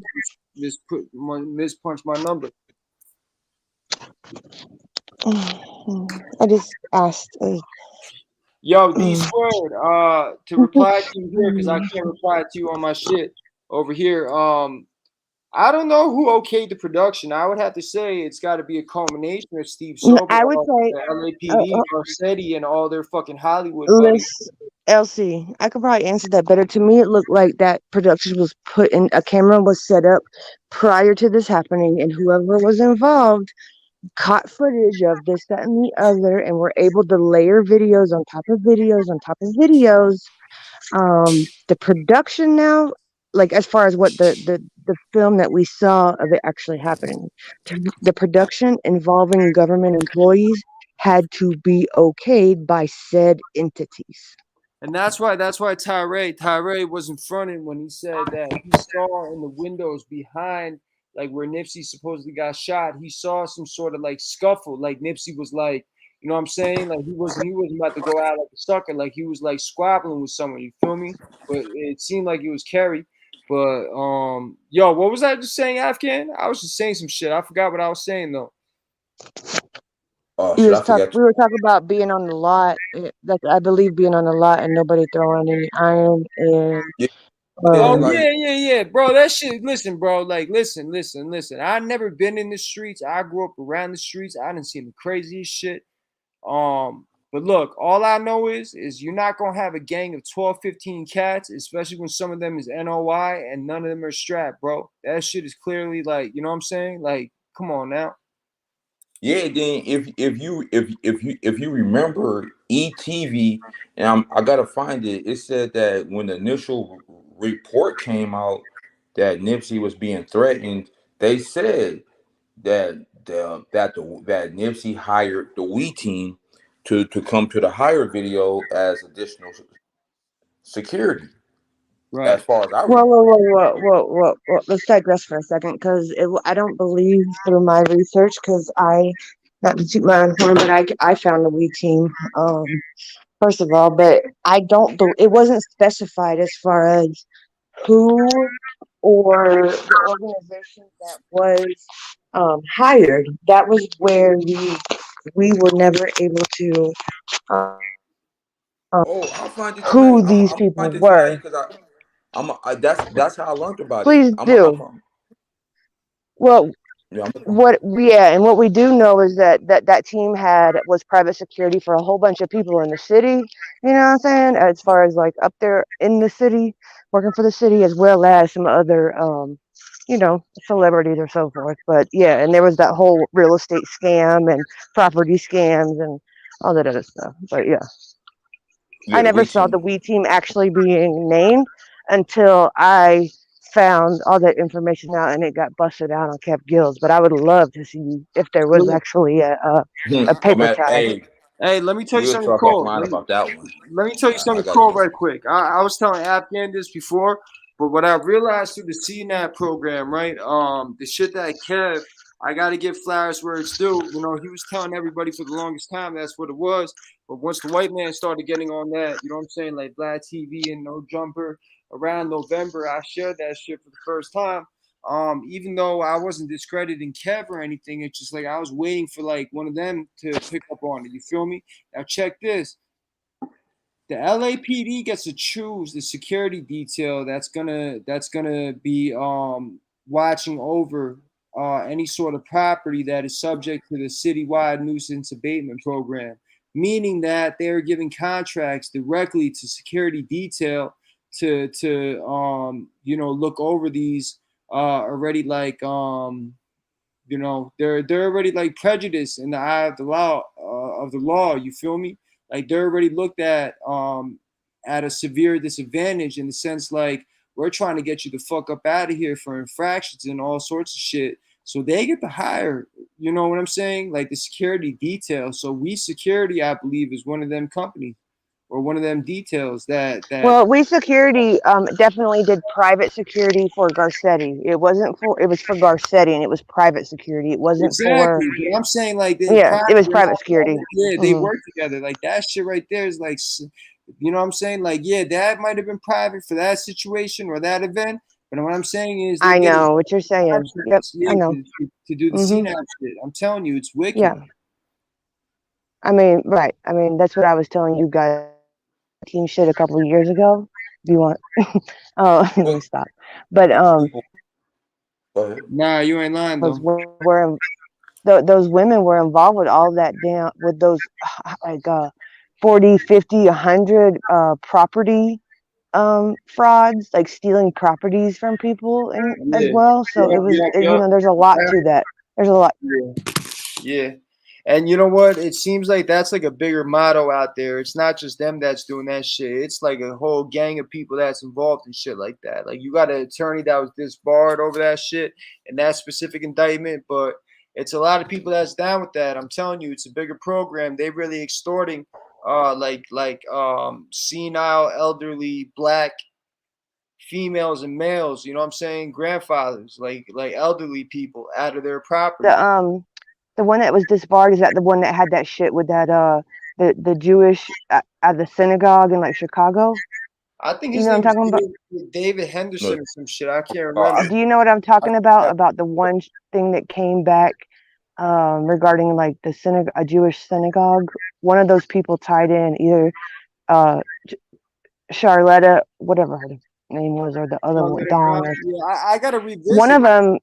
mispunched my number. I just asked. Yo, D squared. To reply to you here because I can't reply to you on my shit over here. I don't know who okayed the production. I would have to say it's got to be a culmination of Steve I would Sobel, say, the uh, LAPD, Garcetti, and all their fucking Hollywood buddies. listen, Elsie, I could probably answer that better. To me, it looked like that production was put in, a camera was set up prior to this happening, and whoever was involved caught footage of this, that, and the other, and were able to layer videos on top of videos on top of videos. The production now, like as far as what the film that we saw of it actually happening, the production involving government employees had to be okayed by said entities. And that's why Tyree wasn't fronting when he said that he saw in the windows behind like where Nipsey supposedly got shot, he saw some sort of like scuffle. Like Nipsey was like, you know what I'm saying? Like he wasn't about to go out like a sucker, like he was like squabbling with someone, you feel me? But it seemed like it was Kerry. But yo, what was I just saying, Afghan? I was just saying some shit. I forgot what I was saying though. Oh shit, I forgot. We were talking about being on the lot. Like I believe being on the lot and nobody throwing any iron and Yeah, yeah, Oh um. yeah, like yeah, bro. That shit. Listen, bro. Like, listen. I never been in the streets. I grew up around the streets. I didn't see the craziest shit. But look, all I know is you're not gonna have a gang of 12, 15 cats, especially when some of them is NOI and none of them are strapped, bro. That shit is clearly like, you know what I'm saying? Like, come on now. yeah. Then if you remember ETV, and I gotta find it. It said that when the initial report came out that Nipsey was being threatened, they said that Nipsey hired the We Team to come to the hire video as additional security. As Right. far as I Whoa, remember. whoa, whoa, whoa, whoa, whoa, whoa. Let's digress for a second, because I don't believe through my research, because not to toot my own horn, but I found the We Team, first of all, but I don't, it wasn't specified as far as who or the organization that was hired. That was where we were never able to um, Oh, I'll find it tonight. who I'm these gonna people find it were. tonight because that's how I learned about it. Please do. I'm Well, yeah, and what we do know is that team was private security for a whole bunch of people in the city, you know what I'm saying, as far as like up there in the city working for the city, as well as some other celebrities or so forth. But yeah, and there was that whole real estate scam and property scams and all that other stuff. But yeah, I yeah, the never We saw the Team. We Team actually being named until I found all that information out and it got busted out on Cap Gills. But I would love to see if there was actually a paper trail. Hey, Hey, let me tell you we'll something talk cool. offline about that one. Let me tell you I something got cool you. right quick. I was telling Afghan this before, but what I realized through the CNAT program, right? The shit that Kev, I got to give flowers where it's due. You know, he was telling everybody for the longest time that's what it was. But once the white man started getting on that, you know what I'm saying, like Black TV and No Jumper around November, I shared that shit for the first time. Even though I wasn't discrediting Kev or anything, it's just like I was waiting for like one of them to pick up on it. You feel me? Now check this. The LAPD gets to choose the security detail that's gonna be watching over any sort of property that is subject to the citywide nuisance abatement program, meaning that they're giving contracts directly to security detail to look over these already like they're already like prejudiced in the eye of the law. You feel me? Like they're already looked at a severe disadvantage in the sense like we're trying to get you the fuck up out of here for infractions and all sorts of shit. So they get to hire, you know what I'm saying? Like the security detail. So We Security, I believe, is one of them companies or one of them details that Well, We Security definitely did private security for Garcetti. It was for Garcetti, and it was private security. It wasn't for, exactly. But I'm saying like the yeah, it private, was private security. yeah, they work together. Like that shit right there is like, you know what I'm saying? Like, yeah, that might have been private for that situation or that event. But what I'm saying is they I get know what you're saying. Yep, I know. to do the Hmm. CNAP shit. I'm telling you, it's wicked. Yeah, I mean, right. I mean, that's what I was telling you guys. Team shit a couple of years ago. If you want, oh, let me stop. But Go ahead. Nah, you ain't lying those though. were those women were involved with all that damn with those like 40, 50, 100 property frauds, like stealing properties from people and as Yeah, well. So it was, you yeah. know, there's a lot to that. There's a lot. Yeah. And you know what? It seems like that's like a bigger motto out there. It's not just them that's doing that shit. It's like a whole gang of people that's involved in shit like that. Like you got an attorney that was disbarred over that shit and that specific indictment, but it's a lot of people that's down with that. I'm telling you, it's a bigger program. They really extorting senile, elderly, black females and males, you know what I'm saying? Grandfathers, like elderly people out of their property. The one that was disbarred, is that the one that had that shit with that the Jewish at the synagogue in like Chicago? I think You his know what I'm name talking about? is David Henderson No, or some shit. I can't remember. Do you know what I'm talking about? About the one thing that came back regarding like the synagogue, a Jewish synagogue. One of those people tied in either uh, Charlotta, whatever her name was, or the other one, Dawn, or Yeah, I gotta one revisit. of them.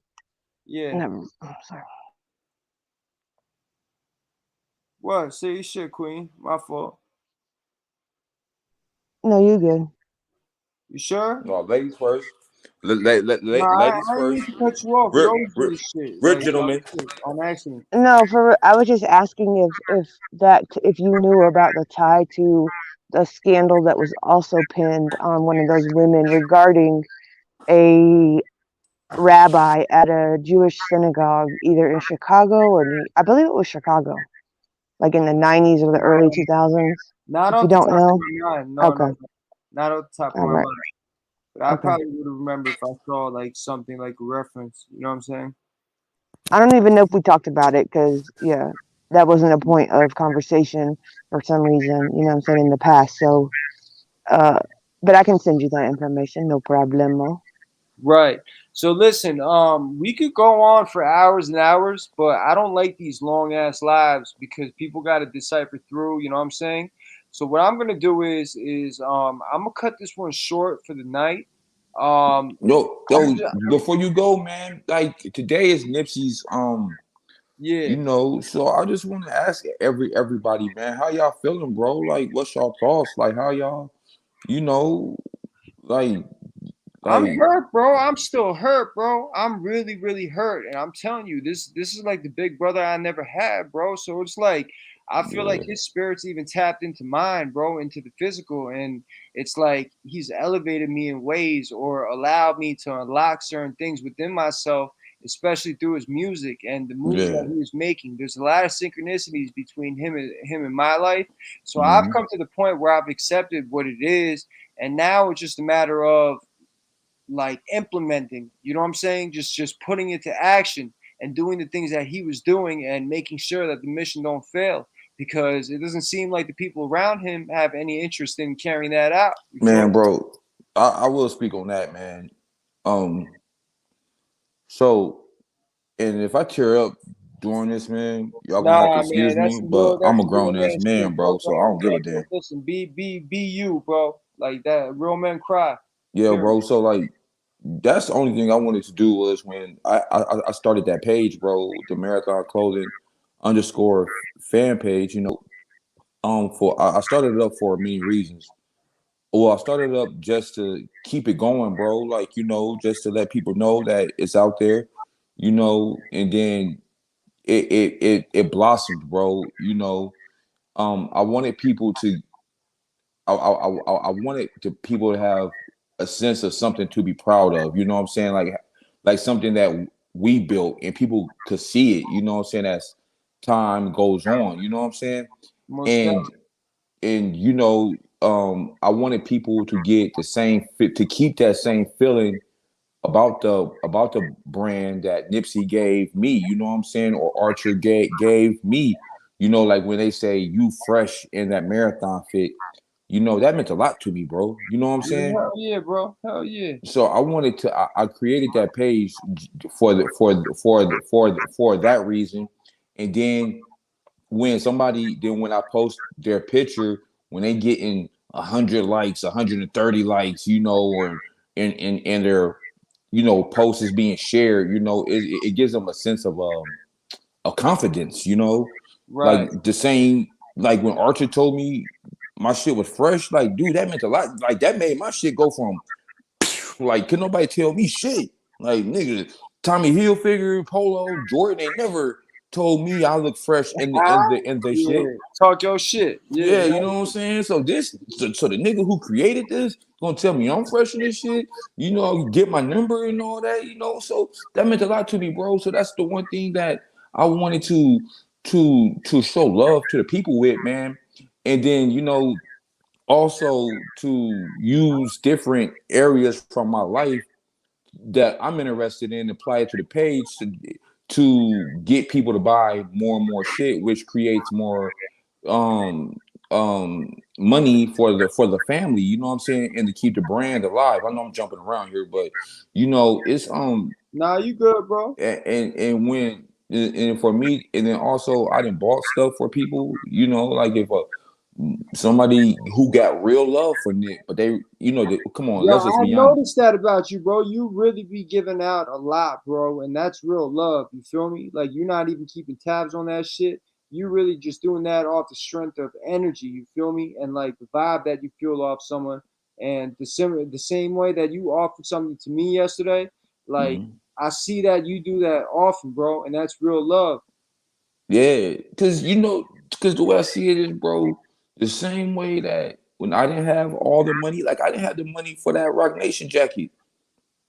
Yeah. Never. I'm sorry. What? Say your shit, Queen. My fault. No, you good. You sure? no, ladies first. No, Ladies I didn't mean first. to cut you off. You We're, always do we're, this shit. we're Like gentlemen. on accident. No, for I was just asking if you knew about the tie to the scandal that was also pinned on one of those women regarding a rabbi at a Jewish synagogue, either in Chicago or I believe it was Chicago, like in the 90s or the early 2000s. Not If you off the don't top of know, my mind. No, okay, no, not off the top of all my right, mind. But I okay. probably would have remembered if I saw like something like a reference. You know what I'm saying? I don't even know if we talked about it because, yeah, that wasn't a point of conversation for some reason, you know what I'm saying, in the past. So, uh, but I can send you that information, no problemo. Right. So listen, we could go on for hours and hours, but I don't like these long ass lives because people got to decipher through. You know what I'm saying? So what I'm gonna do is I'm gonna cut this one short for the night. I'm Yo, just, before you go, man, like today is Nipsey's yeah. so I just want to ask everybody, man, how y'all feeling, bro? Like, what's y'all thoughts? Like, how y'all, you know, like, I'm like, hurt, bro. I'm still hurt, bro. I'm really, really hurt, and I'm telling you, this is like the big brother I never had, bro. So it's like I feel like yeah, his spirit's even tapped into mine, bro, into the physical, and it's like he's elevated me in ways or allowed me to unlock certain things within myself, especially through his music and the moves that yeah, he was making. There's a lot of synchronicities between him and my life. So I've hmm come to the point where I've accepted what it is, and now it's just a matter of like implementing, you know what I'm saying, just putting it to action and doing the things that he was doing and making sure that the mission don't fail, because it doesn't seem like the people around him have any interest in carrying that out, you feel man, me? bro, I will speak on that, man. Um, so, and if I tear up during this, man, y'all gonna have to Nah, man, excuse me, but that's I'm a some real grown man ass shit, man, bro. bro, so I don't give a Hey, bro, damn. listen, be you, bro, like that. Real men cry, Yeah, period. bro. So like, that's the only thing I wanted to do was when I started that page, bro, the Marathon Clothing underscore fan page. For I started it up for many reasons. Well, I started it up just to keep it going, bro. Like just to let people know that it's out there, and then it blossomed, bro. I wanted people to I wanted people to have a sense of something to be proud of. You know what I'm saying? Like something that we built, and people could see it. You know what I'm saying? As time goes on, you know what I'm saying? Most And you know, I wanted people to get the same fit, to keep that same feeling about the brand that Nipsey gave me, you know what I'm saying, or Archer gave me, you know, like when they say you fresh in that marathon fit, you know, that meant a lot to me, bro. You know what I'm saying? hell yeah, bro. Hell yeah. So I wanted to, I created that page for that reason, and then when I post their picture, when they getting 100 likes, 130 likes, you know, or in their, you know, post is being shared, you know, it gives them a sense of confidence, you know, Right. like the same, like when Archer told me my shit was fresh, like, dude, that meant a lot. Like that made my shit go from like, could nobody tell me shit? Like, nigga, Tommy Hilfiger, Polo, Jordan, they never told me I look fresh in the Yeah. shit. Talk your shit. Yeah. Yeah, you know what I'm saying? So the nigga who created this gonna tell me I'm fresh in this shit, you know, get my number and all that, you know. So that meant a lot to me, bro. So that's the one thing that I wanted to show love to the people with, man. And then, you know, also to use different areas from my life that I'm interested in, apply it to the page to get people to buy more and more shit, which creates more um money for the family, you know what I'm saying, and to keep the brand alive. I know I'm jumping around here, but you know, it's Nah, you good, bro. and when and for me, and then also I done bought stuff for people, you know, like if somebody who got real love for Nick, but they, you know, come on, Yo, let's just I be honest. noticed that about you, bro. You really be giving out a lot, bro, and that's real love. You feel me? Like you're not even keeping tabs on that shit. You really just doing that off the strength of energy. You feel me? And like the vibe that you feel off someone, and the same way that you offered something to me yesterday. Like Mhm. I see that you do that often, bro, and that's real love. Yeah, because you know, because the way I see it is, bro, the same way that when I didn't have all the money, like I didn't have the money for that Rock Nation jacket,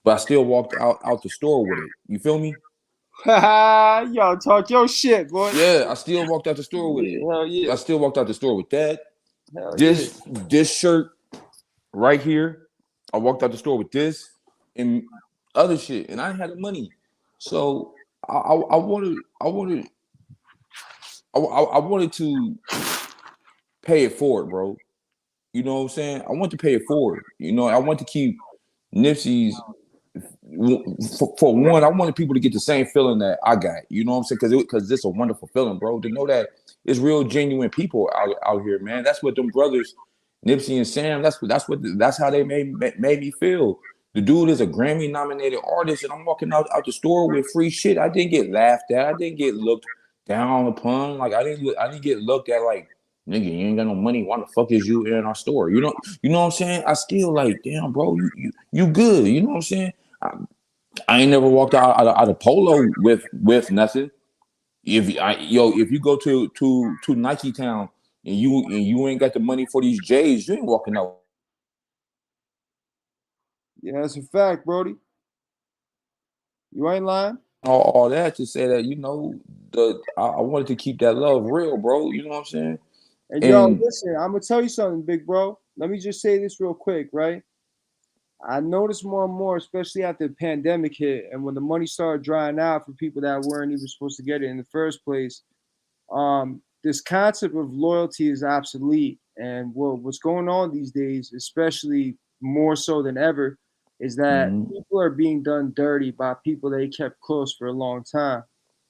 but I still walked out the store with it. You feel me? Yo, talk your shit, boy. Yeah, I still walked out the store with it. Yeah, hell yeah, I still walked out the store with that. hell yeah. This shirt right here, I walked out the store with this and other shit, and I didn't have the money. So I wanted to pay it forward, bro. You know what I'm saying? I want to pay it forward. You know, I want to keep Nipsey's. For one, I wanted people to get the same feeling that I got. You know what I'm saying? Because it's a wonderful feeling, bro. To know that it's real, genuine people out here, man. That's what them brothers, Nipsey and Sam. That's how they made me feel. The dude is a Grammy nominated artist, and I'm walking out the store with free shit. I didn't get laughed at. I didn't get looked down upon. Like I didn't get looked at like, nigga, you ain't got no money. Why the fuck is you in our store? You know what I'm saying? I still like, damn, bro, you good. You know what I'm saying? I ain't never walked out of Polo with nothing. If you go to Nike Town and you ain't got the money for these J's, you ain't walking out Yeah, that's a fact, Brody. You ain't lying. all that to say that, you know, I wanted to keep that love real, bro. You know what I'm saying? And yo, And listen, I'm gonna tell you something, big bro. Let me just say this real quick, right? I noticed more and more, especially after the pandemic hit and when the money started drying out for people that weren't even supposed to get it in the first place. This concept of loyalty is obsolete. And what's going on these days, especially more so than ever, is that mm-hmm, people are being done dirty by people they kept close for a long time.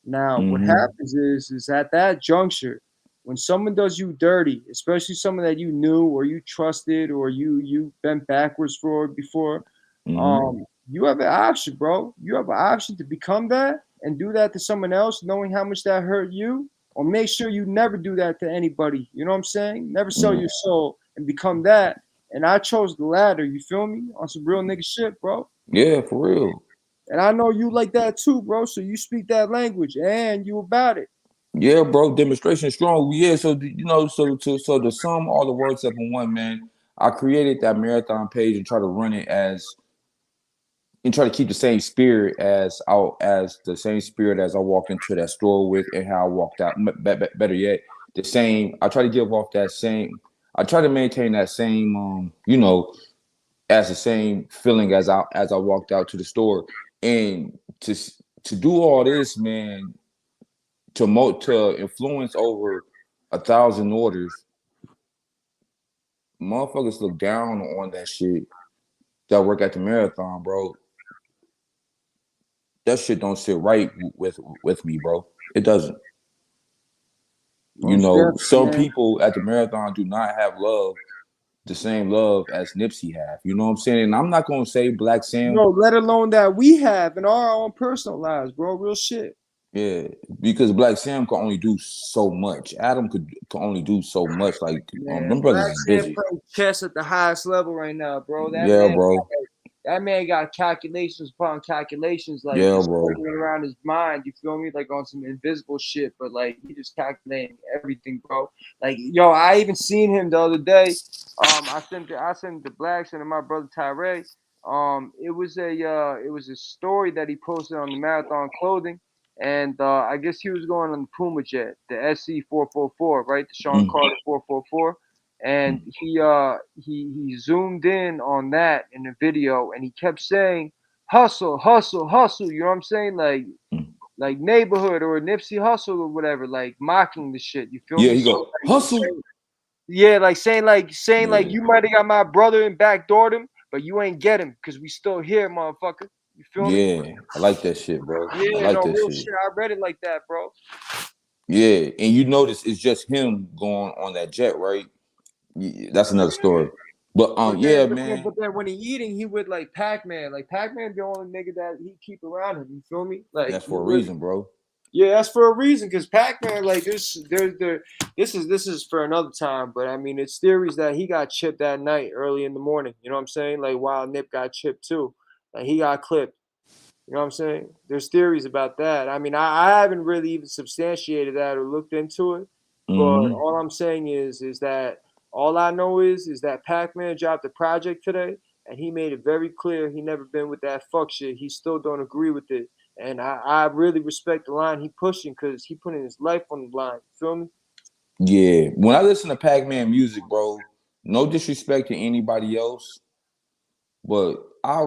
Now, what mm-hmm, happens is at that juncture, when someone does you dirty, especially someone that you knew or you trusted or you bent backwards for before, mm-hmm, you have an option, bro. You have an option to become that and do that to someone else, knowing how much that hurt you, or make sure you never do that to anybody. You know what I'm saying? Never sell mm-hmm. your soul and become that. And I chose the latter. You feel me? On some real nigga shit, bro. Yeah, for real. And I know you like that too, bro. So you speak that language and you about it. Yeah, bro, demonstration strong. Yeah, so you know, so to sum all the words up in one, man, I created that marathon page and try to run it as and try to keep the same spirit as I walked into that store with, and how I walked out. Better yet, the same. I try to give off that same. I try to maintain that same, as the same feeling as I walked out to the store, and to do all this, man, to influence over 1,000 orders. Motherfuckers look down on that shit that work at the marathon, bro. That shit don't sit right with me, bro. It doesn't. Most Some definitely, man. people at the marathon do not have the same love as Nipsey have. You know what I'm saying? And I'm not gonna say Black Sam. No, let alone that we have in our own personal lives, bro. Real shit. Yeah, because Black Sam can only do so much. Adam could only do so much. Like, them Man, brothers Black is Sam busy. playing chess at the highest level right now, bro. Yeah, bro. That man got calculations upon calculations, like Yeah, just bro. going around his mind. You feel me? Like on some invisible shit, but like he just calculating everything, bro. Like, yo, I even seen him the other day. I sent the Blacks and my brother Tyree. It was a story that he posted on the Marathon Clothing, and I guess he was going on the Puma jet, the SC 444, right? The Sean Carter 444. And he zoomed in on that in the video, and he kept saying hustle, hustle, hustle. You know what I'm saying? Like neighborhood or Nipsey Hussle or whatever, like mocking the shit. You feel Yeah, me? he So go hustle. yeah, like saying Yeah, you might have got my brother and backdoored him, but you ain't get him because we still here, motherfucker. You feel me? yeah. I like that shit, bro. I Yeah, like no that real shit. shit. I read it like that, bro. Yeah, and you notice it's just him going on that jet, right? Yeah, that's another story. But But then, yeah, but then, man, but then when he eating, he with like Pac-Man. Like Pac-Man, the only nigga that he keep around him. You feel me? Like that's he for a really, reason, bro. yeah, that's for a reason. Cause Pac-Man, like this is for another time. But I mean, it's theories that he got chipped that night, early in the morning. You know what I'm saying? Like while Nip got chipped too, like he got clipped. You know what I'm saying? There's theories about that. I mean, I haven't really even substantiated that or looked into it, but Mm-hmm. all I'm saying is that all I know is that Pac-Man dropped a project today, and he made it very clear he never been with that fuck shit. He still don't agree with it, and I really respect the line he pushing because he putting his life on the line. You feel me? Yeah, when I listen to Pac-Man music, bro, no disrespect to anybody else, but I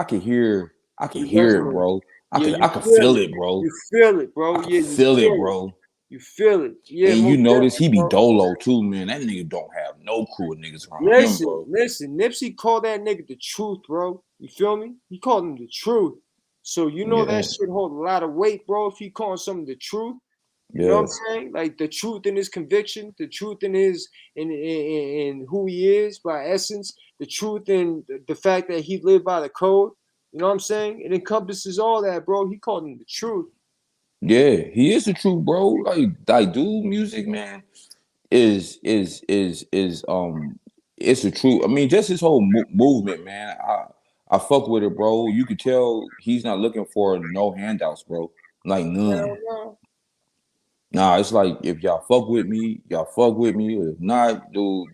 can hear, You it, resonate. bro. Yeah, you I can feel feel it. it, bro. You feel it, I bro. can Yeah, you feel it, feel it. bro. You feel it. Yeah, And you most notice definitely, he be bro. dolo too, man. That nigga don't have no crew of niggas around him, Listen, bro. listen. Nipsey called that nigga the truth, bro. You feel me? He called him the truth. So you know that Yeah, shit hold a lot of weight, bro. If he calling something the truth, you know what yeah, I'm saying? Like the truth in his conviction, the truth in his in who he is by essence, the truth in the fact that he lived by the code. You know what I'm saying? It encompasses all that, bro. He called him the truth. yeah. He is the truth, bro. Like dude, music, man, is it's the truth. I mean, just his whole movement, man. I fuck with it, bro. You could tell he's not looking for no handouts, bro. Like Hell none. no. Nah, it's like if y'all fuck with me, y'all fuck with me. If not, dude,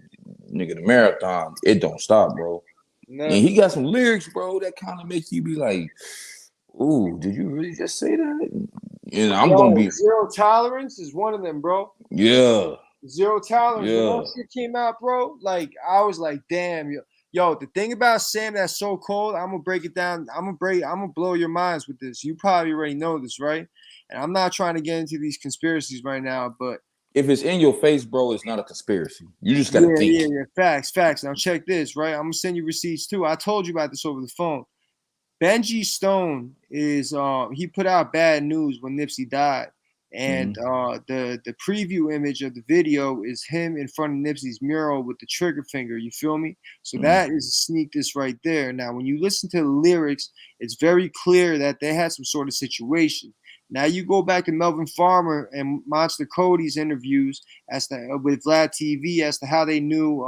nigga, the marathon, it don't stop, bro. And Never. he got some lyrics, bro, that kind of makes you be like, ooh, did you really just say that? And I'm gonna Yo, be, zero tolerance is one of them, bro. yeah, Zero tolerance. When yeah. that shit came out, bro, like I was like, damn, yo, the thing about Sam that's so cold, I'm gonna break it down. I'm gonna blow your minds with this. You probably already know this, right? And I'm not trying to get into these conspiracies right now, but If it's in your face, bro, it's not a conspiracy. You just gotta yeah, think. yeah. Facts, facts. Now check this, right? I'm gonna send you receipts too. I told you about this over the phone. Benji Stone is he put out bad news when Nipsey died. And Mm-hmm. the preview image of the video is him in front of Nipsey's mural with the trigger finger. You feel me? So Mm-hmm. that is a sneak this right there. Now, when you listen to the lyrics, it's very clear that they had some sort of situation. Now you go back to Melvin Farmer and Monster Cody's interviews as to with Vlad TV as to how they knew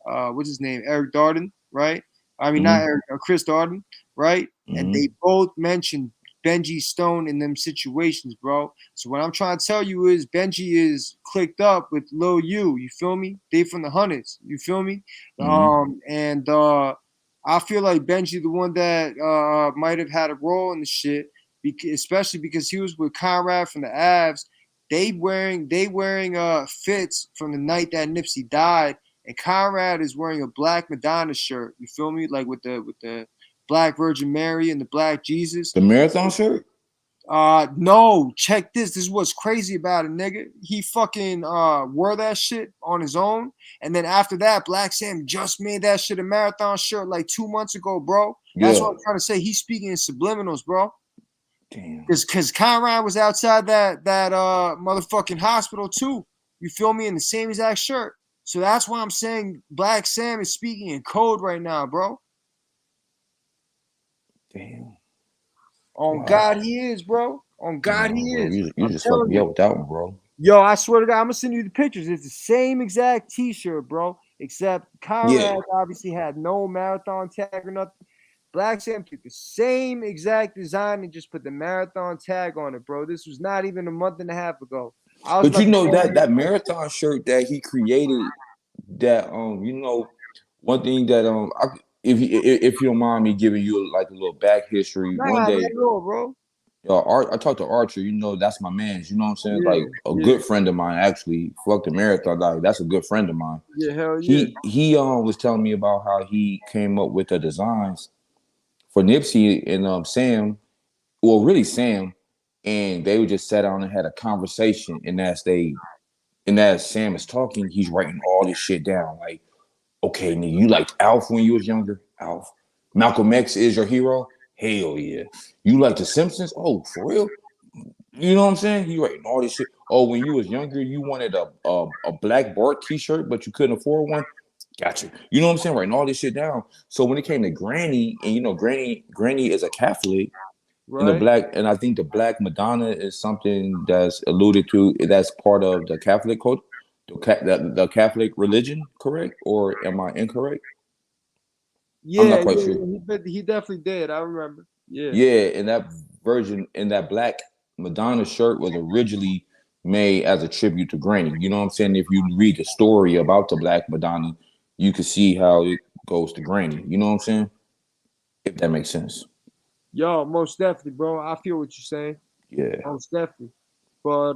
what's his name, Eric Darden, right? I mean not Mm-hmm. Eric, Chris Darden, right? And Mm-hmm. they both mentioned Benji Stone in them situations, bro. So what I'm trying to tell you is Benji is clicked up with Lil U. You feel me? They from the hundreds. You feel me? Mm-hmm. And I feel like Benji, the one that might have had a role in the shit, especially because he was with Conrad from the Avs. They wearing fits from the night that Nipsey died, and Conrad is wearing a black Madonna shirt. You feel me? Like with the black Virgin Mary and the black Jesus. The marathon shirt? No, check this. This is what's crazy about it, nigga. He fucking wore that shit on his own. And then after that, Black Sam just made that shit a marathon shirt like 2 months ago, bro. That's what I'm trying to say. He's speaking in subliminals, bro. Damn. Cause Conrad was outside that motherfucking hospital too. You feel me? In the same exact shirt. So that's why I'm saying Black Sam is speaking in code right now, bro. Damn. On God he is, bro. On God he bro, is. you just fucked me up with that one, bro. Yo, I swear to God, I'm gonna send you the pictures. It's the same exact T-shirt, bro. Except Conrad obviously had no marathon tag or nothing. Black Sam took the same exact design and just put the marathon tag on it, bro. This was not even a month and a half ago. But you know that marathon shirt that he created, that you know, one thing that if you don't mind me giving you like a little back history, one day, not at all, bro. I talked to Archer, you know, that's my man. You know what I'm saying? Yeah, like a good friend of mine, actually. Fuck the marathon guy. That's a good friend of mine. Yeah, hell yeah. He was telling me about how he came up with the designs for Nipsey and Sam. Well, really Sam, and they would just sat down and had a conversation. And as Sam is talking, he's writing all this shit down. Like, okay, nigga, you liked Alf when you was younger? Alf. Malcolm X is your hero? Hell yeah. You like The Simpsons? Oh, for real? You know what I'm saying? He writing all this shit. Oh, when you was younger, you wanted a Black Bart t-shirt, but you couldn't afford one? Gotcha. You know what I'm saying? Writing all this shit down. So when it came to Granny, and you know, Granny is a Catholic, right. and I think the Black Madonna is something that's alluded to, that's part of the Catholic code, the Catholic religion, correct? Or am I incorrect? Yeah, I'm not quite sure. he definitely did. I remember. Yeah. Yeah, and that version in that Black Madonna shirt was originally made as a tribute to Granny. You know what I'm saying? If you read the story about the Black Madonna, you can see how it goes to Granny. You know what I'm saying? If that makes sense. Yo, most definitely, bro. I feel what you're saying. Yeah. Most definitely. But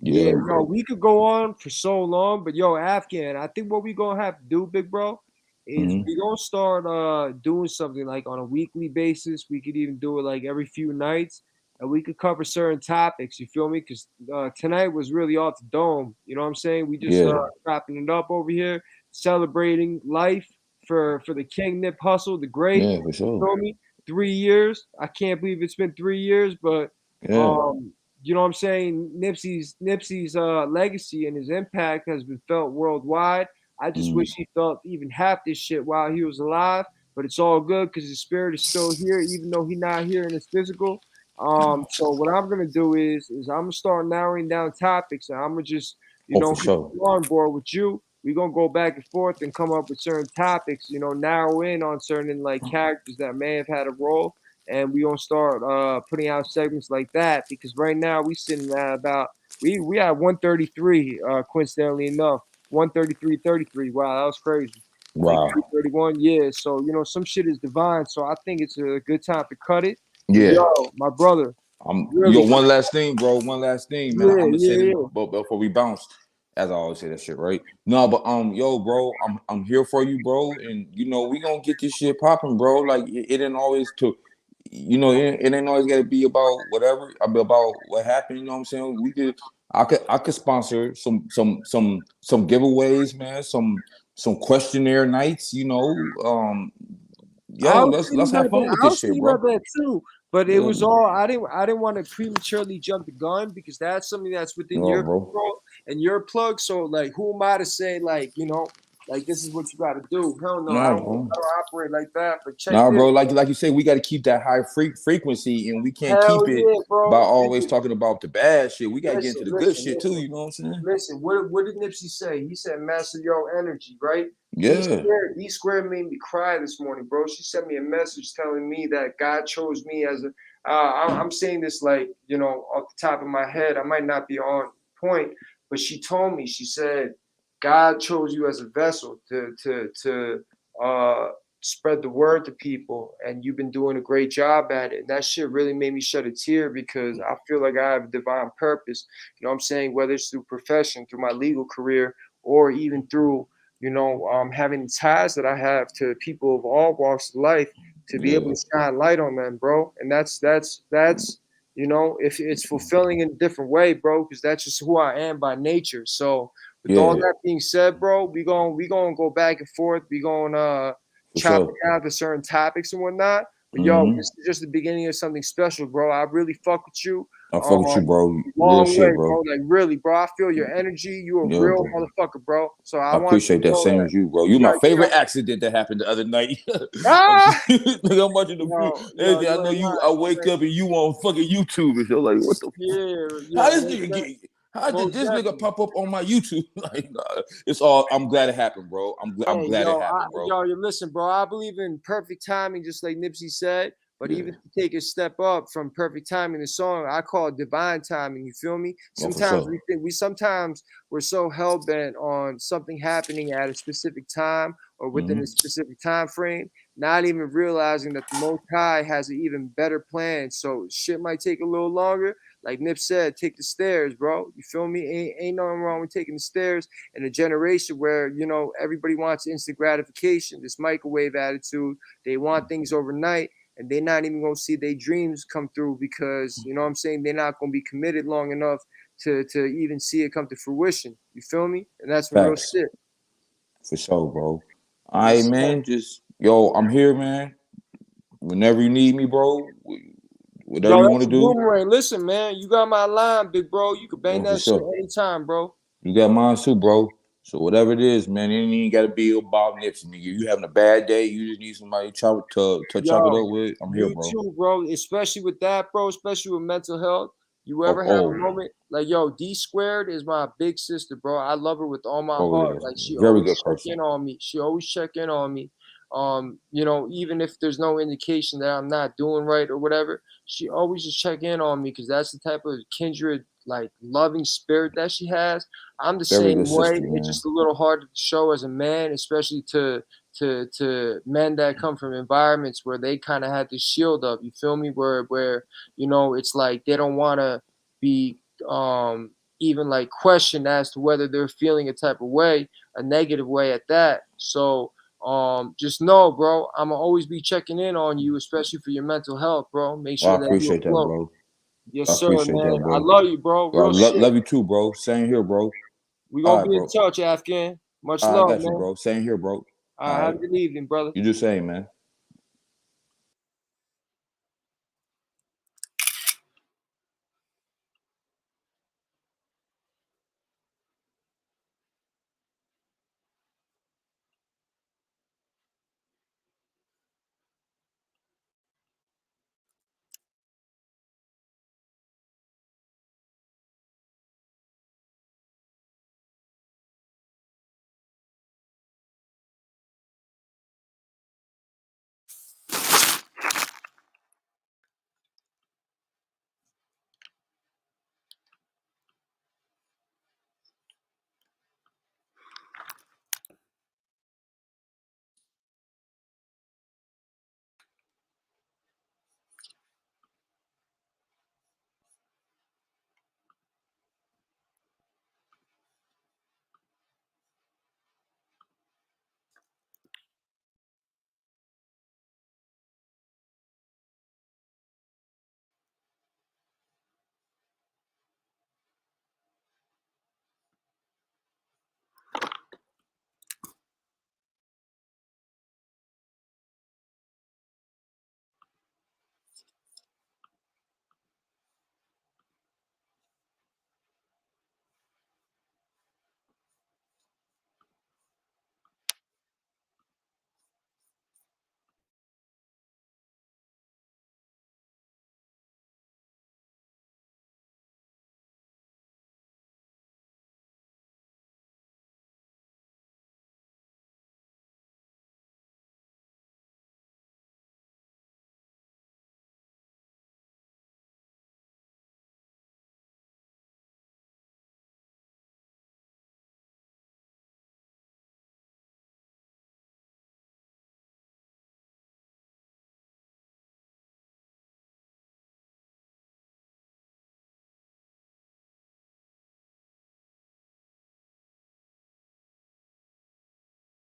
Yeah, yo, we could go on for so long, but yo, Afghan, I think what we gonna have to do, big bro, is we gonna start doing something like on a weekly basis. We could even do it like every few nights, and we could cover certain topics. You feel me? Because tonight was really off the dome. You know what I'm saying? We just wrapping it up over here, celebrating life for the King Nip Hustle, the great. Yeah, for sure. You feel me? 3 years. I can't believe it's been 3 years, but you know what I'm saying? Nipsey's legacy and his impact has been felt worldwide. I just wish he felt even half this shit while he was alive, but it's all good because his spirit is still here, even though he's not here in his physical. So what I'm gonna do is I'm gonna start narrowing down topics, and I'm gonna just for sure. on board with you. We're gonna go back and forth and come up with certain topics, narrow in on certain like characters that may have had a role, and we gonna start putting out segments like that, because right now we sitting at about we at 133, coincidentally enough, 133.33. Wow, that was crazy. Wow. Like 31 years. So some shit is divine. So I think it's a good time to cut it. But Yeah. yo, my brother. Yo, one last thing, bro. One last thing, man. I'm gonna say this before we bounce. As I always say that shit, right? No, but yo, bro, I'm here for you, bro, and we gonna get this shit popping, bro. Like it ain't always it ain't always gotta be about whatever, about what happened. You know what I'm saying? I could sponsor some giveaways, man. Some questionnaire nights. Let's have fun with I this was shit, thinking bro. about that too. But it was all I didn't want to prematurely jump the gun, because that's something that's within your control and your plug. So like, who am I to say like this is what you got to do? Hell no, I don't operate like that. But check this, bro. Like you say, we got to keep that high frequency, and we can't keep it by always talking about the bad shit. We got to get into the good shit too. You know what I'm saying? Listen, what did Nipsey say? He said, "Master your energy," right? Yeah. D Square made me cry this morning, bro. She sent me a message telling me that God chose me as a. I'm saying this like off the top of my head. I might not be on point, but she told me. She said, God chose you as a vessel to spread the word to people, and you've been doing a great job at it. And that shit really made me shed a tear because I feel like I have a divine purpose. You know what I'm saying? Whether it's through profession, through my legal career, or even through, having ties that I have to people of all walks of life to be able to shine light on them, bro. And that's if it's fulfilling in a different way, bro, because that's just who I am by nature. So with all that being said, bro, we gonna go back and forth. We gonna chop it down to certain topics and whatnot. But yo, this is just the beginning of something special, bro. I really fuck with you. I fuck with you, bro. Long Real way, shit, bro. Like really, bro. I feel your energy. You a real bro. motherfucker, bro. So I appreciate that. Same as you, bro. You my favorite accident that happened the other night. I'm watching the food. I know you. I wake up and you on fucking YouTube and you're like, what the fuck? How this nigga get? How did this nigga pop up on my YouTube? Like, it's all. I'm glad it happened, bro. I'm glad it happened, bro. Yo, listen, bro. I believe in perfect timing, just like Nipsey said. But even to take a step up from perfect timing, the song I call it divine timing. You feel me? Sometimes we think we're so hell bent on something happening at a specific time or within a specific time frame, not even realizing that the Most High has an even better plan. So shit might take a little longer. Like Nip said, take the stairs, bro. You feel me? Ain't nothing wrong with taking the stairs in a generation where, everybody wants instant gratification, this microwave attitude. They want things overnight, and they're not even going to see their dreams come through because, you know what I'm saying, they're not going to be committed long enough to even see it come to fruition. You feel me? And that's some real shit. For sure, bro. All right, man. I'm here, man. Whenever you need me, bro. Whatever you want to do. Boomerang. Listen, man, you got my line, big bro. You can bang that shit anytime, bro. You got mine too, bro. So whatever it is, man, it ain't got to be about Nipsey, nigga. You having a bad day, you just need somebody to chop it up with. I'm here, bro. You too, bro. Especially with that, bro. Especially with mental health. You ever have a moment like, yo, D Squared is my big sister, bro. I love her with all my heart. Yeah. Like she Very always good person. in on me. She always check in on me. Even if there's no indication that I'm not doing right or whatever, she always just check in on me because that's the type of kindred, like loving spirit that she has. I'm the same way. It's just a little hard to show as a man, especially to men that come from environments where they kind of had to shield up. You feel me? Where it's like they don't want to be even like questioned as to whether they're feeling a type of way, a negative way at that. So just know, bro, I'm gonna always be checking in on you, especially for your mental health, bro. Make sure that I appreciate that, bro. Yes, sir, man. That, bro. I love you, bro. Real love you too, bro. Same here, bro. We gonna be in touch, Afghan. Much love, I got man. you, bro. Same here, bro. All right, have a good evening, brother. You just saying, man.